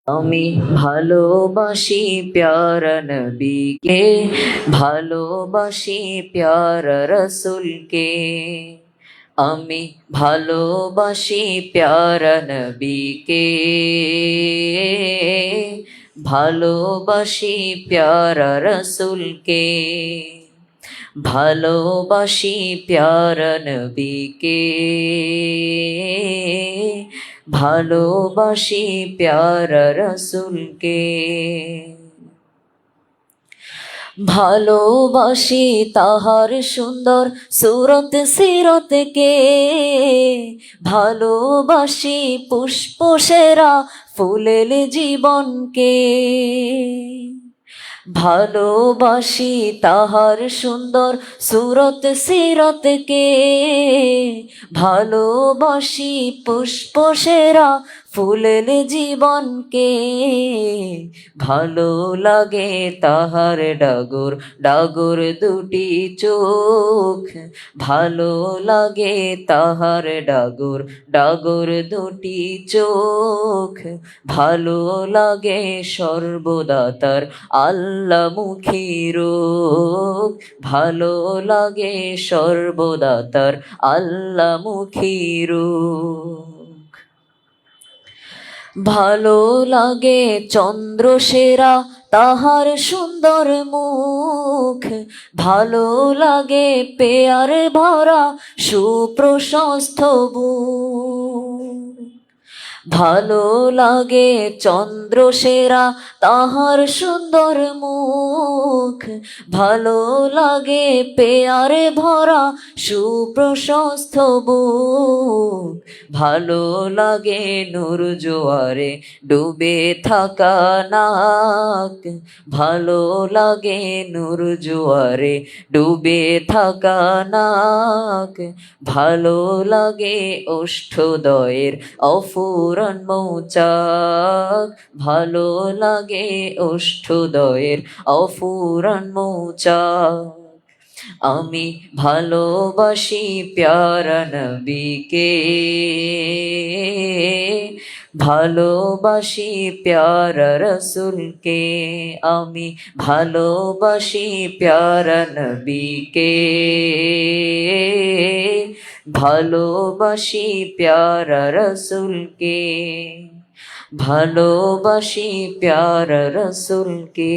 আমি ভালোবাসি প্যারা নবীকে, ভালোবাসি প্যারা রসুলকে। আমি ভালোবাসি প্যারা নবীকে, ভালোবাসি প্যারা রসুলকে। ভালোবাসি প্যারা নবীকে, ভালোবাসি প্যারা রসুলকে। ভালোবাসি তাহার সুন্দর সুরত সিরতকে, ভালোবাসি পুষ্প সেরা ফুলের জীবনকে। ভালোবাসি তাহার সুন্দর সুরত সিরতকে, ভালোবাসি পুষ্প সেরা ফুলের জীবনকে। ভালো লাগে তাহার ডাগর ডাগর দুটি চোখ, ভালো লাগে তাহার ডাগর ডাগর দুটি চোখ। ভালো লাগে সর্বদা তার আল্লামুখী রূপ, ভালো লাগে সর্বদা তার আল্লামুখী রূপ। ভালো লাগে চন্দ্রসেরা তাহার সুন্দর মুখ, ভালো লাগে পেয়ারে ভরা সুপ্রশস্ত বুক। ভালো লাগে চন্দ্রসেরা তাহার সুন্দর মুখ, ভালো লাগে পেয়ারে ভরা সুপ্রশস্ত বুক। ভালো লাগে নূর জোয়ারে ডুবে থাকা নাক, ভালো লাগে নূর জোয়ারে ডুবে থাকা নাক। ভালো লাগে ওষ্ঠদয়ের অফুরন মৌচাক, ভালো লাগে ওষ্ঠদয়ের অফুরন মৌচাক। আমি ভালোবাসি প্যারা নবীকে, ভালোবাসি প্যারা রসুলকে। আমি ভালোবাসি প্যারা নবীকে, ভালোবাসি প্যারা রসুলকে, ভালোবাসি প্যারা রসুলকে।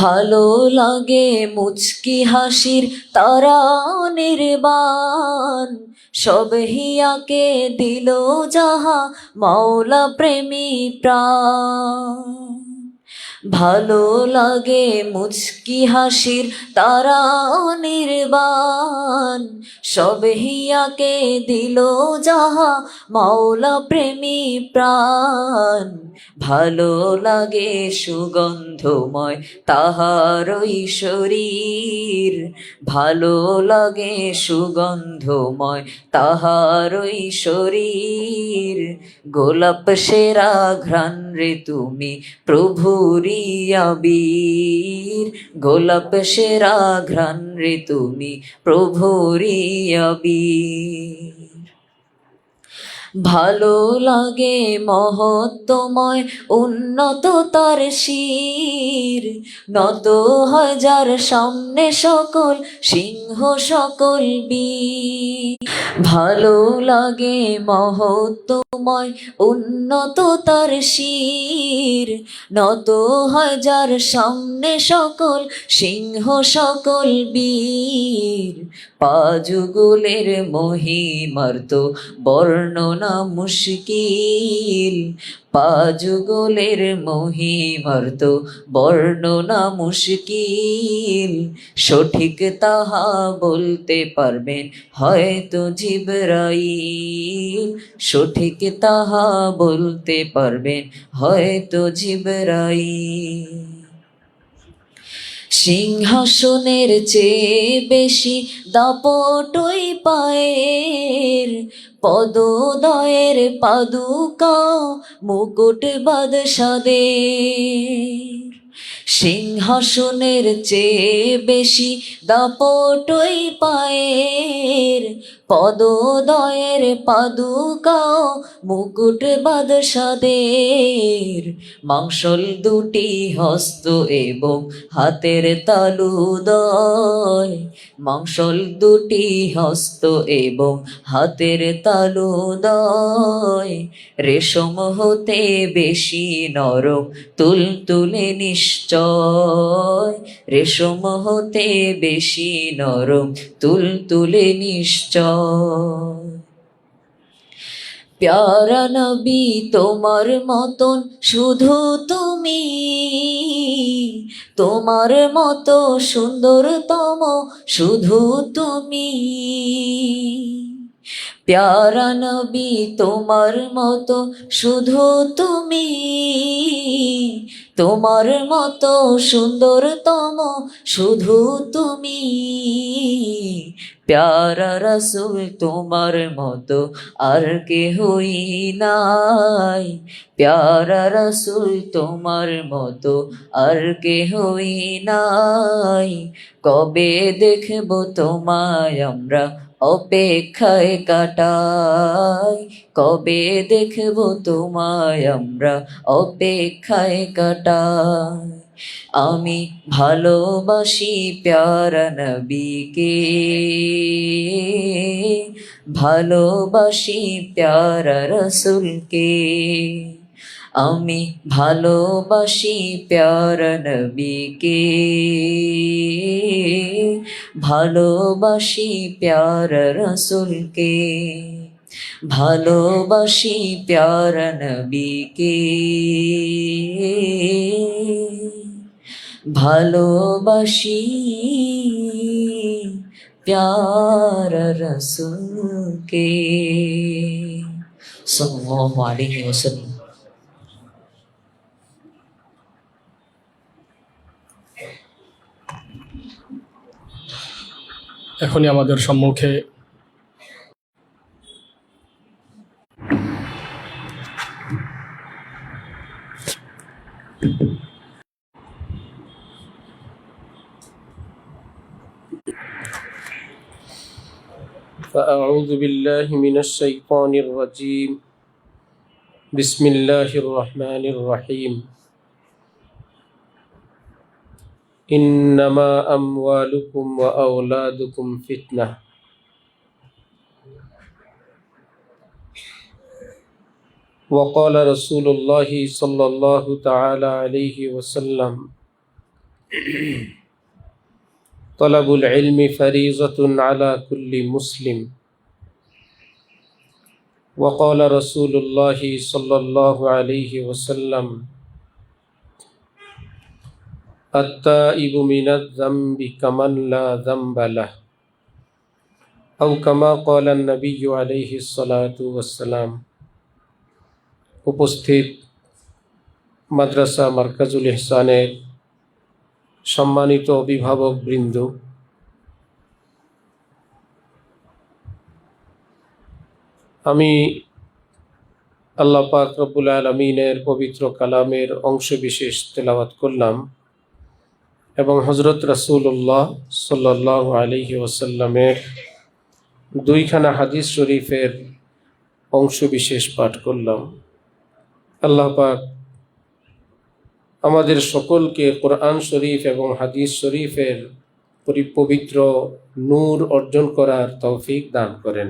ভালো লাগে মুচকি হাসির তারা নির্বাণ, সব হিয়াকে দিল যাহা মাওলা প্রেমী প্রাণ। ভালো লাগে মুচকি হাসির তারা নির্বাণ, সব হিয়াকে দিল যাহা মাওলা প্রেমী প্রাণ। ভালো লাগে সুগন্ধময় তাহারই শরীর, ভালো লাগে সুগন্ধময় তাহারই শরীর। গোলাপ সেরা ঘ্রাণ রে তুমি প্রভুরি আবির, গোলাপ সেরা ঘ্রাণ রে তুমি প্রভুরি আবির। ভালো লাগে মহত্বময় উন্নত তার শির, নত হয় যার সামনে সকল সিংহ সকল বীর। ভালো লাগে মহত্বময় উন্নত তার শির, নত হয় যার সামনে সকল সিংহ সকল বীর। পাযুগলের মহিমার তো বর্ণনা মুশকিল, পাযুগলের মহিমার তো বর্ণনা মুশকিল। সঠিক তাহা বলতে পারবেন হয়তো জিবরাইল, সঠিক তাহা বলতে পারবেন হয়তো জিবরাইল। সিংহাসনের চেয়ে বেশি দাপটই পায়ের, পদোদয়ের পাদুকা মুকুট বাদশাদের। সিংহাসনের চেয়ে বেশি দাপটই পায়ের, পদোদয়ের পাদুকাও মুকুট বাদশাদের, মাংসল দুটি হস্ত এবং হাতের তালুদয়, মাংসল দুটি হস্ত এবং হাতের তালুদয়, রেশম হতে বেশি নরম তুলতুলে নিশ্চয়, রেশম হতে বেশি নরম তুলতুলে নিশ্চয়। প্যারা নবী তোমার মতন শুধু তুমি, তোমার মতো সুন্দরতম শুধু তুমি। প্যারা নবী তোমার মতো শুধু তুমি, তোমার মতো সুন্দরতম শুধু তুমি। প্যারা রাসূল তোমার মতো আর কেহই নাই, প্যারা রাসূল তোমার মতো আর কেহই নাই। কবে দেখবো তোমায় আমরা অপেক্ষায় কাটাই, কবে দেখবো তোমায় আমরা অপেক্ষায় কাটাই। আমি ভালোবাসি প্যারা নবীকে, ভালোবাসি প্যারা রাসূলকে। আমি ভালোবাসি প্যারা নবীকে, ভালোবাসি প্যারা রাসূলকে। ভালোবাসি প্যারা নবীকে, ভালোবাসি প্যারা রাসূলকে। সাল্লাল্লাহু আলাইহি ওয়াসাল্লাম। এখনই আমাদের সম্মুখে فأعوذ بالله من الشيطان الرجيم بسم الله الرحمن الرحيم إنما أموالكم وأولادكم فتنة وقال رسول الله صلى الله تعالى عليه وسلم طلب العلم فريضة على كل مسلم وقال رسول الله صلى الله عليه وسلم التائب من الذنب كمن لا ذنب له أو كما قال النبي عليه الصلاة والسلام। উপস্থিত মাদ্রাসা মারকাজুল ইহসানের সম্মানিত অভিভাবক বৃন্দ, আমি আল্লাহ পাক রব্বুল আলামিনের পবিত্র কালামের অংশ বিশেষ তেলাওয়াত করলাম এবং হযরত রাসূলুল্লাহ সাল্লাল্লাহু আলাইহি ওয়াসাল্লামের দুইখানা হাদিস শরীফের অংশ বিশেষ পাঠ করলাম। আল্লাহ পাক আমাদের সকলকে কোরআন শরীফ এবং হাদিস শরীফের পবিত্র নূর অর্জন করার তৌফিক দান করেন।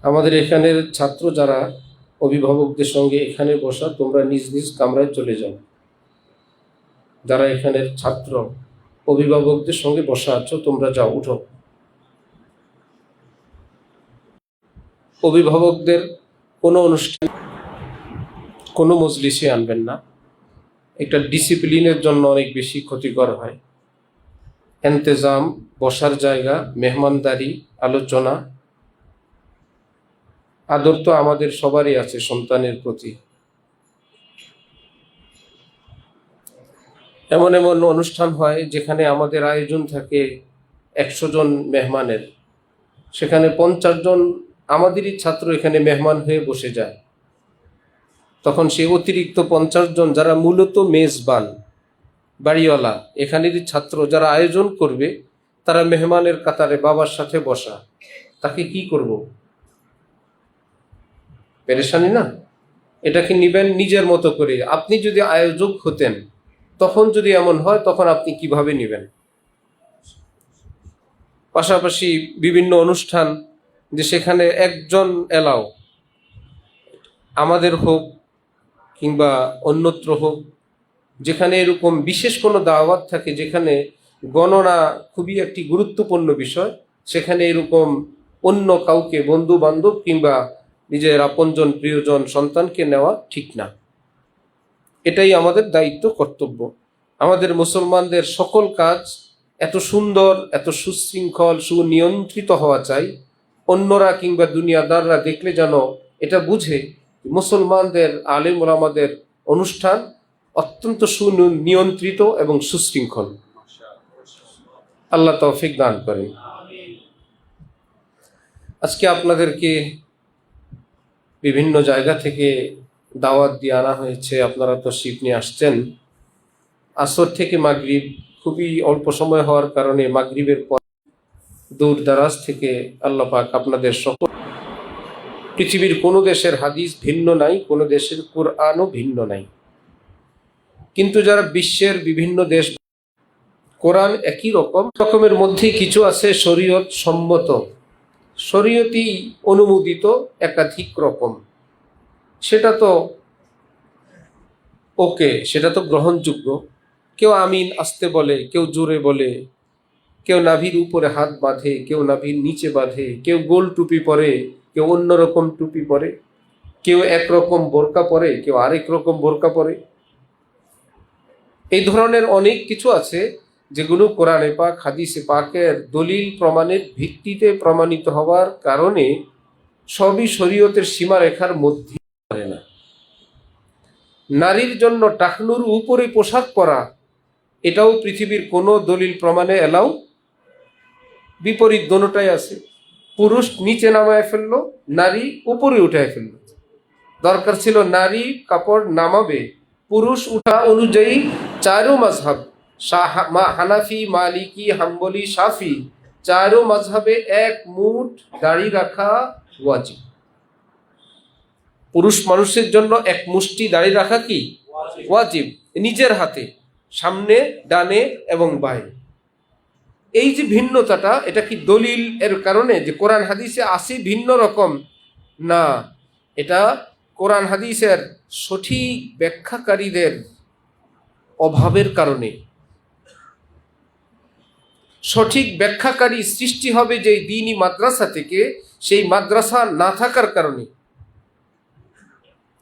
আমাদের এখানের ছাত্র যারা অভিভাবকদের সঙ্গে এখানে বসা, তোমরা নিজ নিজ কামরায় চলে যাও। যারা এখানের ছাত্র অভিভাবকদের সঙ্গে বসা আছো, তোমরা যাও, উঠো। অভিভাবকদের কোনো অনুষ্ঠান, কোনো মজলিসে আনবেন না। এটা ডিসিপ্লিনের জন্য অনেক বেশি ক্ষতিকর হয়। ইন্তেজাম, বসার জায়গা, মেহমানদারি, আলোচনা, আদর তো আমাদের সবারই আছে সন্তানের প্রতি। এমন এমন অনুষ্ঠান হয় যেখানে আমাদের আয়োজন থাকে 100 জন মেহমানের, সেখানে 50 জন আমাদেরই ছাত্র এখানে মেহমান হয়ে বসে যায়। তখন সে অতিরিক্ত 50 জন যারা মূলত মেজবান বাড়িওয়ালা এখানেরই ছাত্র যারা আয়োজন করবে, তারা মেহমানের কাতারে বাবার সাথে বসা, তাকে কি করব? পেরেশানি না? এটাকে নিবেন নিজের মতো করে। আপনি যদি আয়োজক হতেন, তখন যদি এমন হয়, তখন আপনি কিভাবে নেবেন? পাশাপাশি বিভিন্ন অনুষ্ঠান, যে সেখানে একজন এলাও, আমাদের হোক কিংবা অন্যত্র হোক, যেখানে এরকম বিশেষ কোনো দাওয়াত থাকে, যেখানে গণনা খুবই একটি গুরুত্বপূর্ণ বিষয়, সেখানে এরকম অন্য কাউকে, বন্ধু বান্ধব কিংবা নিজের আপনজন প্রিয়জন সন্তানকে নেওয়া ঠিক না। এটাই আমাদের দায়িত্ব, কর্তব্য। আমাদের মুসলমানদের সকল কাজ এত সুন্দর, এত সুশৃঙ্খল, সুনিয়ন্ত্রিত হওয়া চাই, অন্যরা কিংবা দুনিয়াদাররা দেখলে যেন এটা বুঝে মুসলমানদের আলেম ওলামাদের অনুষ্ঠান অত্যন্ত সুনিয়ন্ত্রিত এবং সুশৃঙ্খল। আল্লাহ তৌফিক দান করেন। আজকে আপনাদেরকে বিভিন্ন জায়গা থেকে দাওয়াত দিয়ে আনা হয়েছে, আপনারা তশরিফ নিয়ে আসছেন। আসর থেকে মাগরিব খুবই অল্প সময় হওয়ার কারণে মাগরিবের পর দূর দারাজ থেকে আল্লাহ পাক আপনাদের সকল, পৃথিবীর কোনো দেশের হাদিস ভিন্ন নাই, কোনো দেশের কোরআনও ভিন্ন নাই, কিন্তু যারা বিশ্বের বিভিন্ন দেশ, কোরআন একই রকমের মধ্যে কিছু আছে শরীয়ত সম্মত, শরীয়তি অনুমোদিত একাধিক রকম, সেটা তো ওকে, সেটা তো গ্রহণযোগ্য। কেউ আমিন আসতে বলে, কেউ জোরে বলে, কেউ নাভির উপরে হাত বাঁধে, কেউ নাভির নিচে বাঁধে, কেউ গোল টুপি পরে, কেউ অন্যরকম টুপি পরে, কেউ একরকম বোরকা পরে, কেউ আরেক রকম বোরকা পরে। এই ধরনের অনেক কিছু আছে যেগুলো কোরআনে পাক, হাদিসে পাকের দলিল প্রমাণের ভিত্তিতে প্রমাণিত হওয়ার কারণে সবই শরীয়তের সীমারেখার মধ্যে পড়ে না। নারীর জন্য টাকনুর উপরে পোশাক পরা, এটাও পৃথিবীর কোনো দলিল প্রমাণে এলাও, বিপরীত দোনোটাই আছে। পুরুষ নিচে নামায় ফেললো, নারী উপরে উঠায় ফেললো। দরকার ছিল নারী কাপড় নামাবে, পুরুষ উঠা অনুযায়ী চারো মাযহাব, হানাফি, মালিকি, হাম্বলি, শাফি, চারো মাযহাবে এক মুঠ দাড়ি রাখা ওয়াজিব। পুরুষ মানুষের জন্য এক মুষ্টি দাড়ি রাখা কি ওয়াজিব, নিজের হাতে, সামনে, ডানে এবং বাঁয়ে। এই যে ভিন্নতাটা, এটা কি দলিল এর কারণে যে কোরআন হাদিসে আসে ভিন্ন রকম? না, এটা কোরআন হাদিসের সঠিক ব্যাখ্যাকারীদের অভাবের কারণে। সঠিক ব্যাখ্যাকারী সৃষ্টি হবে যে দ্বীনি মাদ্রাসা থেকে, সেই মাদ্রাসা না থাকার কারণে।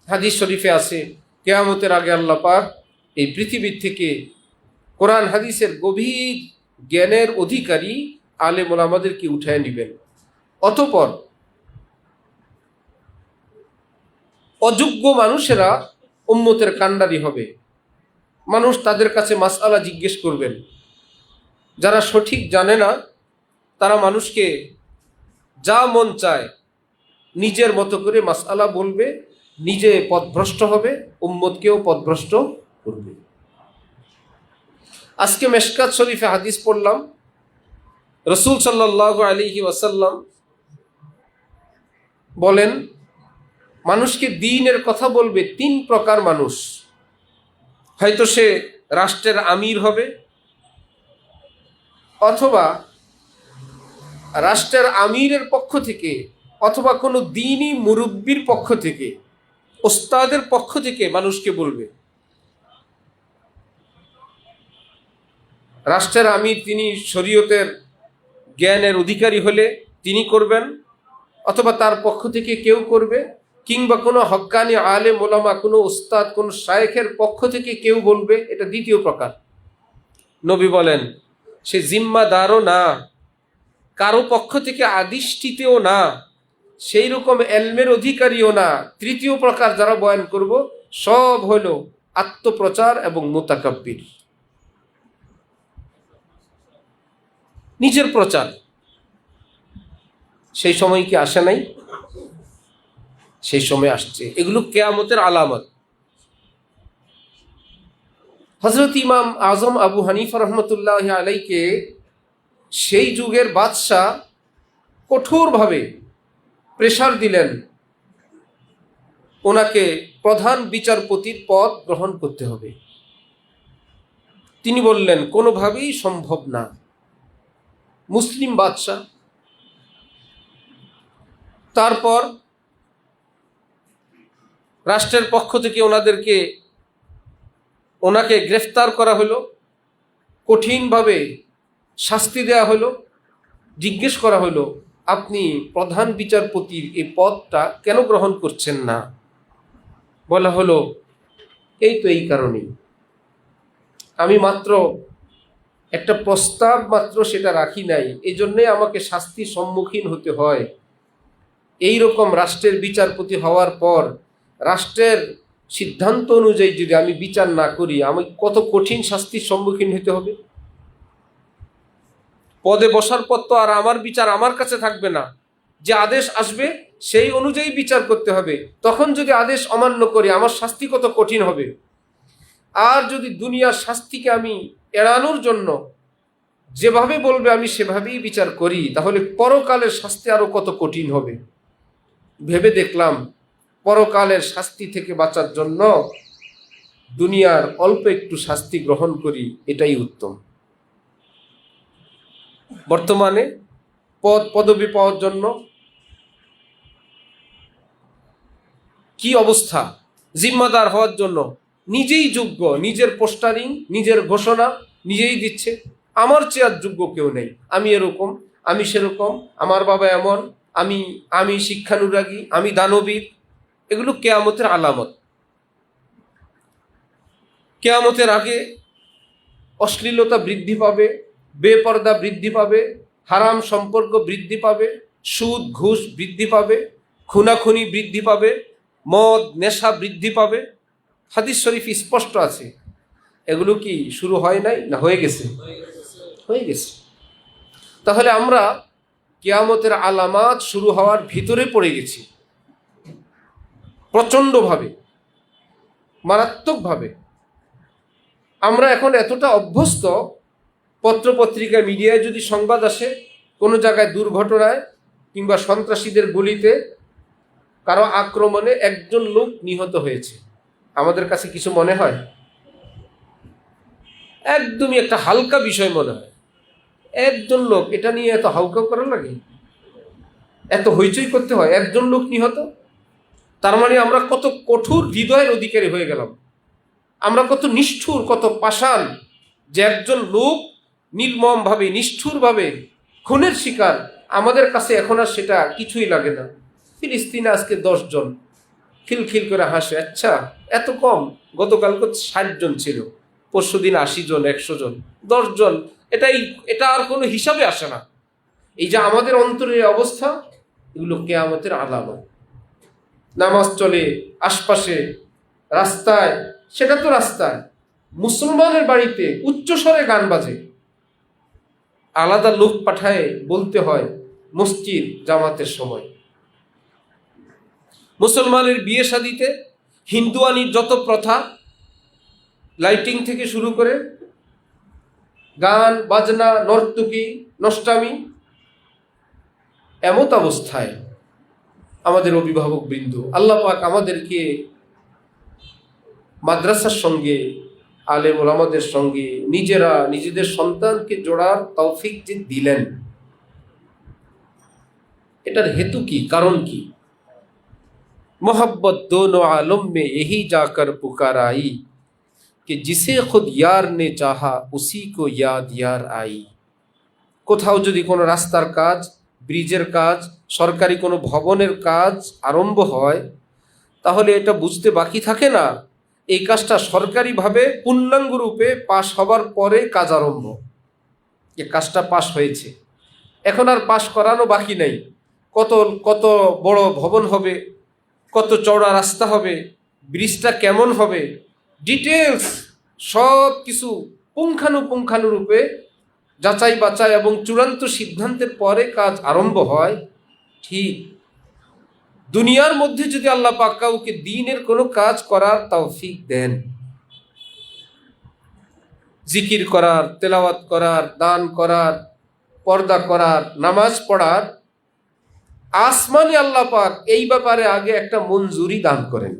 হাদিস শরীফে আছে, কিয়ামতের আগে আল্লাহ পাক এই পৃথিবীর থেকে কোরআন হাদিসের গভীর জ্ঞানের অধিকারী আলেম ওলামাদেরকে উঠায় নেবেন। অতঃপর অযোগ্য মানুষেরা উম্মতের কান্ডারি হবে। মানুষ তাদের কাছে মাসআলা জিজ্ঞেস করবেন। যারা সঠিক জানে না, তারা মানুষকে যা মন চায় নিজের মতো করে মাসআলা বলবে, নিজে পথভ্রষ্ট হবে, উম্মতকেও পথভ্রষ্ট করবে। আজকে মেশকাত শরীফে হাদিস পড়লাম, রাসূল সাল্লাল্লাহু আলাইহি ওয়াসাল্লাম বলেন, মানুষকে দ্বীনের কথা বলবে 3 প্রকার মানুষ। হয়তো সে রাষ্ট্রের আমির হবে, অথবা রাষ্ট্রের আমিরের পক্ষ থেকে, অথবা কোনো দ্বীনি মুরব্বির পক্ষ থেকে, ওস্তাদের পক্ষ থেকে মানুষকে বলবে। রাষ্ট্রের আমির তিনি শরীয়তের জ্ঞানের অধিকারী হলে তিনি করবেন, অথবা তার পক্ষ থেকে কেউ করবে, কিংবা কোনো হক্কানি আলেম ওলামা, কোনো উস্তাদ, কোনো শায়েখের পক্ষ থেকে কেউ বলবে। এটা দ্বিতীয় প্রকার। নবী বলেন, সে জিম্মাদারও না, কারো পক্ষ থেকে আদিষ্টিতেও না, সেই রকম এলমের অধিকারীও না। তৃতীয় প্রকার যারা বয়ান করব, সব হলো আত্মপ্রচার এবং মুতাকাব্বির, নিজের প্রচার। সেই সময় কি আসে নাই? সেই সময় আসছে। এগুলো কিয়ামতের আলামত। হযরত ইমাম আজম আবু হানিফা রহমতুল্লাহ আলাইকে সেই যুগের বাদশাহ কঠোরভাবে প্রেসার দিলেন, ওনাকে প্রধান বিচারপতির পদ গ্রহণ করতে হবে। তিনি বললেন কোনোভাবেই সম্ভব না, মুসলিম বাদশাহ। তারপর রাষ্ট্রের পক্ষ থেকে ওনাকে গ্রেফতার করা হলো, কঠিনভাবে শাস্তি দেওয়া হলো, জিজ্ঞেস করা হলো আপনি প্রধান বিচারপতির এই পদটা কেন গ্রহণ করছেন না? বলা হলো এই কারণেই, আমি মাত্র একটা প্রস্তাব মাত্র সেটা রাখি নাই, এই জন্যে আমাকে শাস্তির সম্মুখীন হতে হয়। এই রকম রাষ্ট্রের বিচারপতি হওয়ার পর রাষ্ট্রের সিদ্ধান্ত অনুযায়ী যদি আমি বিচার না করি, আমি কত কঠিন শাস্তির সম্মুখীন হতে হবে। পদে বসার পর তো আর আমার বিচার আমার কাছে থাকবে না, যে আদেশ আসবে সেই অনুযায়ী বিচার করতে হবে। তখন যদি আদেশ অমান্য করি আমার শাস্তি কত কঠিন হবে। আর যদি দুনিয়ার শাস্তিকে আমি এড়ানোর জন্য যেভাবে বলবে আমি সেভাবেই বিচার করি, তাহলে পরকালের শাস্তি আরো কত কঠিন হবে। ভেবে দেখলাম পরকালের শাস্তি থেকে বাঁচার জন্য দুনিয়ার অল্প একটু শাস্তি গ্রহণ করি, এটাই উত্তম। বর্তমানে পদবি পাওয়ার জন্য কি অবস্থা, জিম্মাদার হওয়ার জন্য নিজেই যোগ্য, নিজের পোস্টারিং, নিজের ঘোষণা নিজেই দিচ্ছে, আমার চেয়ে আর যোগ্য কেউ নেই, আমি এরকম, আমি সেরকম, আমার বাবা এমন, আমি শিক্ষানুরাগী, আমি দানবীর। এগুলো কেয়ামতের আলামত। কেয়ামতের আগে অশ্লীলতা বৃদ্ধি পাবে, বেপর্দা বৃদ্ধি পাবে, হারাম সম্পর্ক বৃদ্ধি পাবে, সুদ ঘুষ বৃদ্ধি পাবে, খুনাখুনি বৃদ্ধি পাবে, মদ নেশা বৃদ্ধি পাবে। হাদিস শরীফ স্পষ্ট আছে। এগুলো কি শুরু হয় নাই, না হয়ে গেছে? হয়ে গেছে। তাহলে আমরা কিয়ামতের আলামাত শুরু হওয়ার ভিতরে পড়ে গেছি, প্রচণ্ডভাবে, মারাত্মকভাবে। আমরা এখন এতটা অভ্যস্ত, পত্রপত্রিকা মিডিয়ায় যদি সংবাদ আসে কোনো জায়গায় দুর্ঘটনায় কিংবা সন্ত্রাসীদের গুলিতে কারো আক্রমণে একজন লোক নিহত হয়েছে, আমাদের কাছে কিছু মনে হয়? একদমই একটা হালকা বিষয় মনে হয়। একজন লোক, এটা নিয়ে এত হাউকাউ করা লাগে, এত হইচই করতে হয়, একজন লোক নিহত। তার মানে আমরা কত কঠোর হৃদয়ের অধিকারী হয়ে গেলাম, আমরা কত নিষ্ঠুর, কত পাষাণ, যে একজন লোক নির্মমভাবে, নিষ্ঠুরভাবে খুনের শিকার। আমাদের কাছে এখন আর সেটা কিছুই লাগে না। ফিলিস্তিনে আজকে 10 জন, খিলখিল করে হাসে, আচ্ছা এত কম, গতকালকে 60 জন ছিল, পরশুদিন 80 জন, 100 জন, 10 জন, এটা আর কোনো হিসাবে আসে না। এই যে আমাদের অন্তরের অবস্থা, এগুলো কিয়ামতের আলামত। নামাজ চলে আশপাশে, রাস্তায়, সেটা তো রাস্তায়, মুসলমানের বাড়িতে উচ্চস্বরে গান বাজে, আলাদা লোক পাঠায় বলতে হয় মসজিদ জামাতের সময়। মুসলমানের বিয়ে শাদিতে হিন্দুয়ানির যত প্রথা, লাইটিং থেকে শুরু করে গান বাজনা, নর্তকী, নষ্টামি, এমত অবস্থায় আমাদের অভিভাবক বৃন্দ, আল্লাহ পাক আমাদেরকে মাদ্রাসার সঙ্গে, আলেম ওলামাদের সঙ্গে নিজেরা নিজেদের সন্তানকে জোড়ার তৌফিক যে দিলেন, এটার হেতু কি, কারণ কি? मोहब्बत दोनों आलम में यही जाकर पुकार आई कि जिसे खुद यार ने चाहा उसी को याद यार आई। কোথাও যদি কোনো রাস্তার কাজ, ব্রিজের কাজ, সরকারি কোনো ভবনের কাজ আরম্ভ হয়, তাহলে এটা বুঝতে বাকি থাকে না এই কাজটা সরকারিভাবে পূর্ণাঙ্গ রূপে পাশ হবার পরে কাজ আরম্ভ। এই কাজটা পাশ হয়েছে, এখন আর পাশ করানো বাকি নেই। কত কত বড় ভবন হবে, কত চওড়া রাস্তা হবে, ব্রিজটা কেমন হবে, ডিটেলস সব কিছু পুঙ্খানুপুঙ্খানুরূপে যাচাই বাছাই এবং চূড়ান্ত সিদ্ধান্তের পরে কাজ আরম্ভ হয়। ঠিক দুনিয়ার মধ্যে যদি আল্লাহ পাক কাউকে দ্বীনের কোনো কাজ করার তৌফিক দেন, জিকির করার, তেলাওয়াত করার, দান করার, পর্দা করার, নামাজ পড়ার, আসমানে আল্লাহ পাক এই ব্যাপারে আগে একটা মঞ্জুরি দান করেন।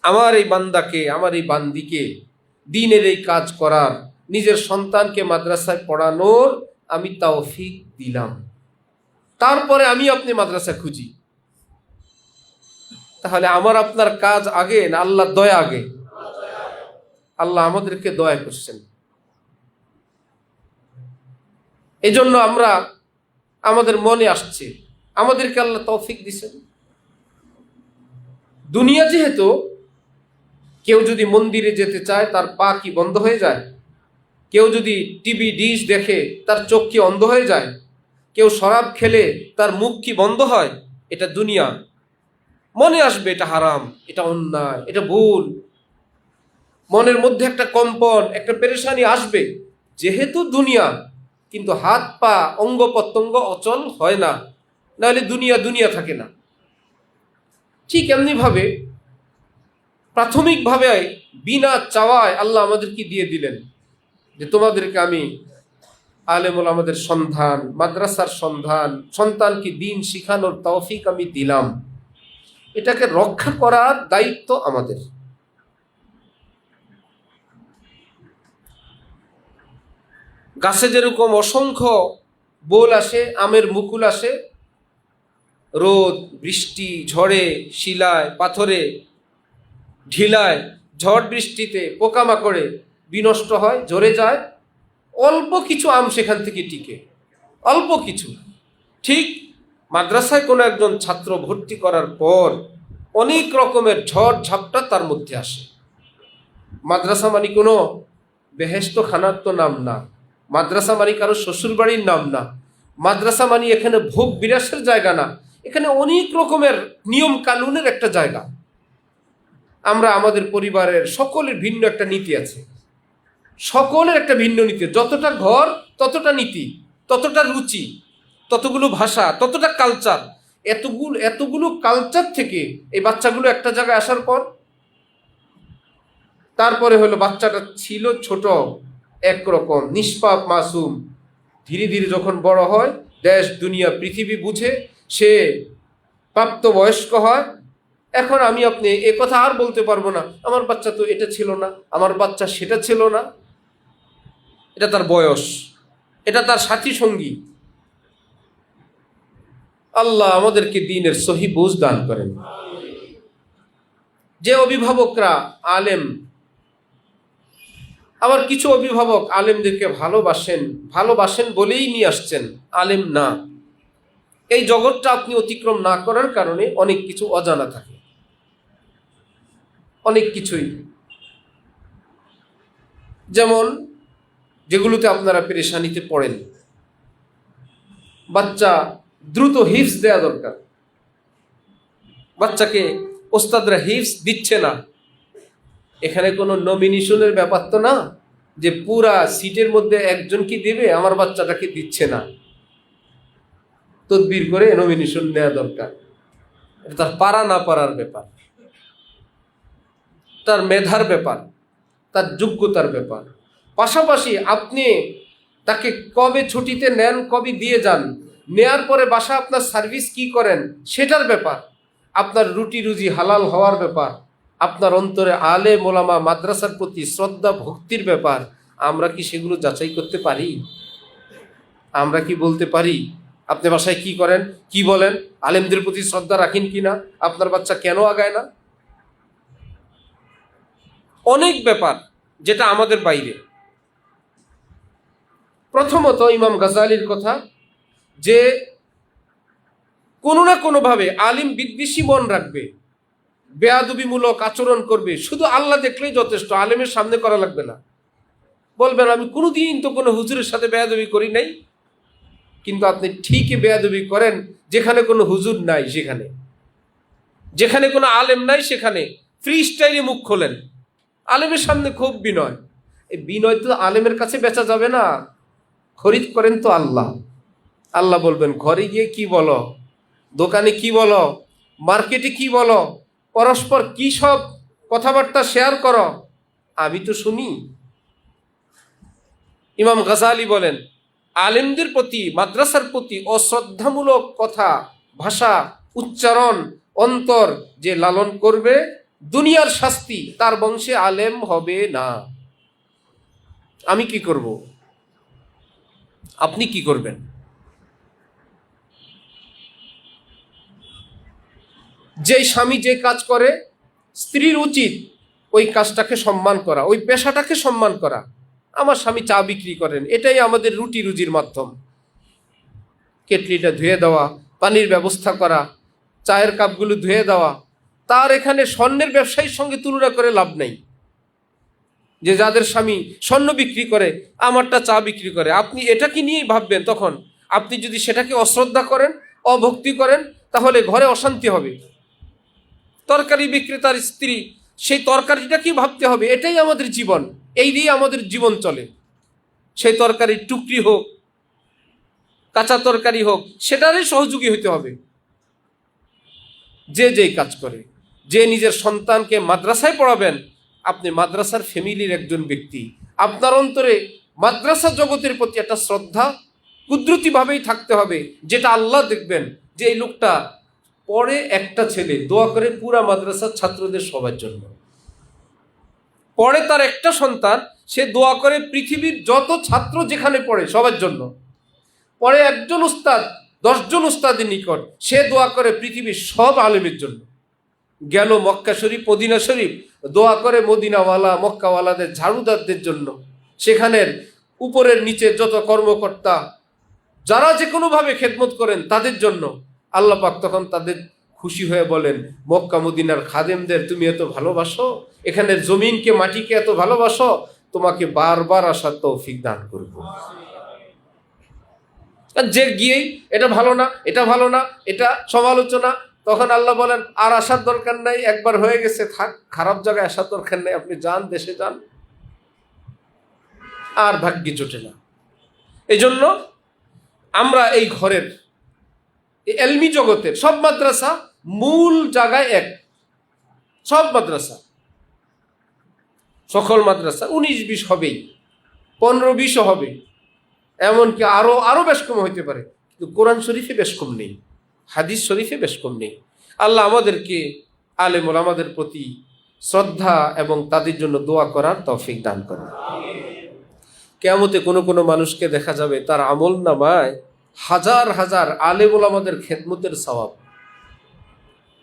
আমার এই বান্দাকে, আমার এই বান্দিকে দ্বীনের এই কাজ করার, নিজের সন্তানকে মাদ্রাসায় পড়ানোর আমি তৌফিক দিলাম। তারপরে আমি আপনি মাদ্রাসা খুঁজি। তাহলে আমার আপনার কাজ আগে না আল্লাহর দয়া আগে? আল্লাহ আমাদেরকে দয়া করছেন। এই জন্য আমরা, আমাদের মনে আসছে, আমাদেরকে আল্লাহ তৌফিক দিছেন। দুনিয়া যেহেতু, কেউ যদি মন্দিরে যেতে চায় তার পা কি বন্ধ হয়ে যায়? কেউ যদি টিভি ডিশ দেখে তার চোখ কি অন্ধ হয়ে যায়? কেউ শরাব খেলে তার মুখ কি বন্ধ হয়? এটা দুনিয়া। মনে আসবে এটা হারাম, এটা অন্যায়, এটা ভুল। মনের মধ্যে একটা কম্পন, একটা পেরেশানি আসবে, যেহেতু দুনিয়া। কিন্তু হাত পা অঙ্গ প্রত্যঙ্গ অচল হয় না, নাহলে দুনিয়া দুনিয়া থাকে না। ঠিক এমনি ভাবে প্রাথমিকভাবে বিনা চাওয়ায় আল্লাহ আমাদেরকে দিয়ে দিলেন যে তোমাদেরকে আমি আলেমুল আমাদের সন্ধান, মাদ্রাসার সন্ধান, সন্তানকে দ্বীন শিখানোর তৌফিক আমি দিলাম। এটাকে রক্ষা করার দায়িত্ব আমাদের। গাছে যেরকম অসংখ্য বোল আসে, আমের মুকুল আসে, রোদ, বৃষ্টি, ঝড়ে, শিলায়, পাথরে, ঢিলায়, ঝড় বৃষ্টিতে পোকামাকড়ে বিনষ্ট হয়, ঝরে যায়, অল্প কিছু আম সেখান থেকে টিকে, অল্প কিছু। ঠিক মাদ্রাসায় কোনো একজন ছাত্র ভর্তি করার পর অনেক রকমের ঝড় ঝাপটা তার মধ্যে আসে। মাদ্রাসা মানে কোনো বেহেশত খানার তো নাম না, মাদ্রাসা মানে কারো শ্বশুর বাড়ির নাম না, মাদ্রাসা মানে এখানে ভোগ বিলাসের জায়গা না, এখানে অনেক রকমের নিয়ম কানুনের একটা জায়গা। আমরা আমাদের পরিবারের সকলের ভিন্ন একটা নীতি আছে, সকলের একটা ভিন্ন নীতি। যতটা ঘর ততটা নীতি, ততটা রুচি, ততগুলো ভাষা, ততটা কালচার। এতগুলো কালচার থেকে এই বাচ্চাগুলো একটা জায়গায় আসার পর, তারপরে হলো বাচ্চাটা ছিল ছোট একরকম নিষ্পাপ মাসুম, ধীরে ধীরে যখন বড় হয়, দেশ দুনিয়া পৃথিবী বুঝে, সে প্রাপ্তবয়স্ক হয়। এখন আমি আপনি এ কথা আর বলতে পারবো না, আমার বাচ্চা তো এটা ছিল না, আমার বাচ্চা সেটা ছিল না। এটা তার বয়স, এটা তার সাথী সঙ্গী। আল্লাহ আমাদেরকে দ্বীনের সহি বুঝ দান করেন। যে অভিভাবকরা আলেম, আবার কিছু অভিভাবক আলেমদেরকে ভালোবাসেন বলেই নিয়ে আসছেন, আলেম না। এই জগৎটা আপনি অতিক্রম না করার কারণে অনেক কিছু অজানা থাকে, অনেক কিছুই, যেমন যেগুলোতে আপনারা পেরেশানিতে পড়েন। বাচ্চা দ্রুত হিফজ দেওয়া দরকার। বাচ্চাকে ওস্তাদরা হিফজ দিচ্ছে না, এখানে কোনো নমিনেশনের ব্যাপার তো না যে পুরা সিটের মধ্যে একজন কি দিবে, আমার বাচ্চাটাকে দিচ্ছে না, তদবির করে নমিনেশন নেওয়া দরকার। এটা তার পারা না পারার ব্যাপার, তার মেধার ব্যাপার, তার যোগ্যতার ব্যাপার। পাশাপাশি আপনি তাকে কবে ছুটিতে নেন, কবে দিয়ে যান, নেয়ার পরে বাসা আপনার সার্ভিস কি করেন সেটার ব্যাপার, আপনার রুটি রুজি হালাল হওয়ার ব্যাপার, আপনার অন্তরে আলে মোলামা মাদ্রাসার প্রতি শ্রদ্ধা ভক্তির ব্যাপার। আমরা কি সেগুলো যাচাই করতে পারি? আমরা কি বলতে পারি আপনি বাসায় কি করেন, কি বলেন, আলেমদের প্রতি শ্রদ্ধা রাখেন কিনা, আপনার বাচ্চা কেন আগায় না? অনেক ব্যাপার যেটা আমাদের বাইরে। প্রথমত ইমাম গাজালির কথা, যে কোনো না কোনোভাবে আলিম বিদ্বেষী মন রাখবে, বেয়াদবিমূলক আচরণ করবে, শুধু আল্লাহ দেখলেই যথেষ্ট, আলেমের সামনে করা লাগবে না। বলবেন আমি কোনোদিন তো কোনো হুজুরের সাথে বেয়াদবি করি নাই, কিন্তু আপনি ঠিকই বেয়াদবি করেন যেখানে কোনো হুজুর নাই, সেখানে যেখানে কোনো আলেম নাই সেখানে ফ্রি স্টাইলে মুখ খোলেন, আলেমের সামনে খুব বিনয়। এই বিনয় তো আলেমের কাছে বেচা যাবে না, খরিদ করেন তো আল্লাহ। আল্লাহ বলবেন ঘরে গিয়ে কি বলো, দোকানে কি বলো, মার্কেটে কি বলো, পরস্পর কি সব কথাবার্তা শেয়ার করো, আমি তো শুনি। ইমাম গাজালি বলেন, আলেমদের প্রতি, মাদ্রাসার প্রতি অশ্রদ্ধামূলক কথা, ভাষা, উচ্চারণ, অন্তর যে লালন করবে, দুনিয়ার শাস্তি, তার বংশে আলেম হবে না। আমি কি করব? আপনি কি করবেন? যে স্বামী যে কাজ করে, স্ত্রীর উচিত ওই কাজটাকে সম্মান করা, ওই পেশাটাকে সম্মান করা। আমার স্বামী চা বিক্রি করেন, এটাই আমাদের রুটি রুজির মাধ্যম। কেটলিটা ধুয়ে দেওয়া, পানির ব্যবস্থা করা, চায়ের কাপগুলো ধুয়ে দেওয়া, তার এখানে স্বর্ণের ব্যবসায়ীর সঙ্গে তুলনা করে লাভ নেই। যে যাদের স্বামী স্বর্ণ বিক্রি করে, আমারটা চা বিক্রি করে, আপনি এটাকে নিয়েই ভাববেন। তখন আপনি যদি সেটাকে অশ্রদ্ধা করেন, অভক্তি করেন, তাহলে ঘরে অশান্তি হবে। তরকারি বিক্রেতার স্ত্রী, সেই তরকারিটা কি ভাবতে হবে, এটাই আমাদের জীবন, এই দিয়ে আমাদের জীবন চলে। সেই তরকারির টুকরি হোক, কাঁচা তরকারি হোক, সেটারই সহযোগী হতে হবে। যে যেই কাজ করে, যে নিজের সন্তানকে মাদ্রাসায় পড়াবেন, আপনি মাদ্রাসার ফ্যামিলির একজন ব্যক্তি, আপনার অন্তরে মাদ্রাসা জগতের প্রতি একটা শ্রদ্ধা কুদরতিভাবেই থাকতে হবে, যেটা আল্লাহ দেখবেন যে এই লোকটা পরে একটা ছেলে দোয়া করে পুরা মাদ্রাসার ছাত্রদের সবার জন্য। পরে তার একটা সন্তান, সে দোয়া করে পৃথিবীর যত ছাত্র যেখানে পড়ে সবার জন্য। পরে একজন উস্তাদ 10 জন উস্তাদের নিকট, সে দোয়া করে পৃথিবীর সব আলেমের জন্য। গেল মক্কা শরীফ, মদিনা শরীফ, দোয়া করে মদিনাওয়ালা, মক্কাওয়ালাদের, ঝাড়ুদারদের জন্য। সেখানের উপরের নিচে যত কর্মকর্তা, যারা যে কোনোভাবে খেদমত করেন তাদের জন্য। আল্লাহ পাক তখন তাদের খুশি হয়ে বলেন, মক্কা মদিনার খাদেমদের তুমি এত ভালোবাসো, এখানের জমিনকে, মাটিকে এত ভালোবাসো, তোমাকে বারবার আসার তৌফিক দান করব। যে গিয়েই এটা ভালো না, এটা ভালো না, এটা সমালোচনা, তখন আল্লাহ বলেন আর আসার দরকার নাই, একবার হয়ে গেছে, থাক, খারাপ জায়গায় আসার দরকার নেই, আপনি যান, দেশে যান, আর ভাগ্যে জোটে না। এই জন্য আমরা এই ঘরের, এই এলমি জগতের সব মাদ্রাসা মূল জায়গায় এক। সব মাদ্রাসা, সকল মাদ্রাসা 19-20 হবেই, 15-20ও হবে, এমনকি আরো বেশ কম হইতে পারে। কিন্তু কোরআন শরীফে বেশ কম নেই, হাদিস শরীফে বেশ কম নেই। আল্লাহ আমাদেরকে, আলেম ওলামাদের প্রতি শ্রদ্ধা এবং তাদের জন্য দোয়া করার তৌফিক দান করেন। কিয়ামতে কোনো মানুষকে দেখা যাবে তার আমল নামায় হাজার হাজার আলেম ওলামাদের খেদমতের সওয়াব।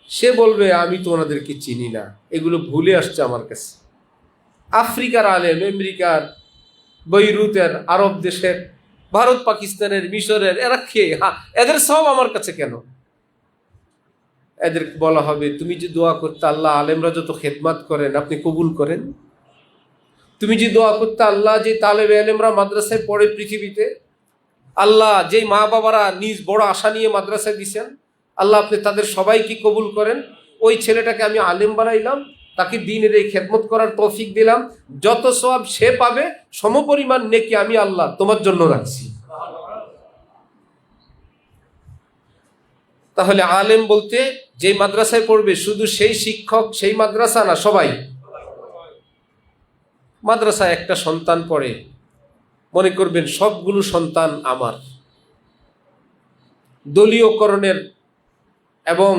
সে বলবে আমি তো ওনাদেরকে চিনি না, এগুলো ভুলে আসছে আমার কাছে। আফ্রিকার আলেম, আমেরিকার, বৈরুতের, আরব দেশের, ভারত, পাকিস্তানের, মিশরের, এরা খেয়ে, এদের সব আমার কাছে কেন? এদের বলা হবে তুমি যে দোয়া করতে আল্লাহ আলেমরা যত খেদমত করেন আপনি কবুল করেন। তুমি যে দোয়া করতে আল্লাহ যে তালেবে আলেমরা মাদ্রাসায় পড়ে পৃথিবীতে, আল্লাহ যেই মা বাবারা নিজ বড় আশা নিয়ে মাদ্রাসায় দিছেন, আল্লাহ আপনি তাদের সবাইকে কবুল করেন। ওই ছেলেটাকে আমি আলেম বানাইলাম, তাকে দ্বীনের এই খেদমত করার তৌফিক দিলাম, যত সওয়াব সে পাবে সমপরিমাণ নেকি আমি আল্লাহ তোমার জন্য রাখছি। তাহলে আলেম বলতে যেই মাদ্রাসায় পড়বে শুধু সেই শিক্ষক, সেই মাদ্রাসা না, সবাই। মাদ্রাসায় একটা সন্তান পড়ে, মনে করবেন সবগুলো সন্তান আমার। দলীয়করণের এবং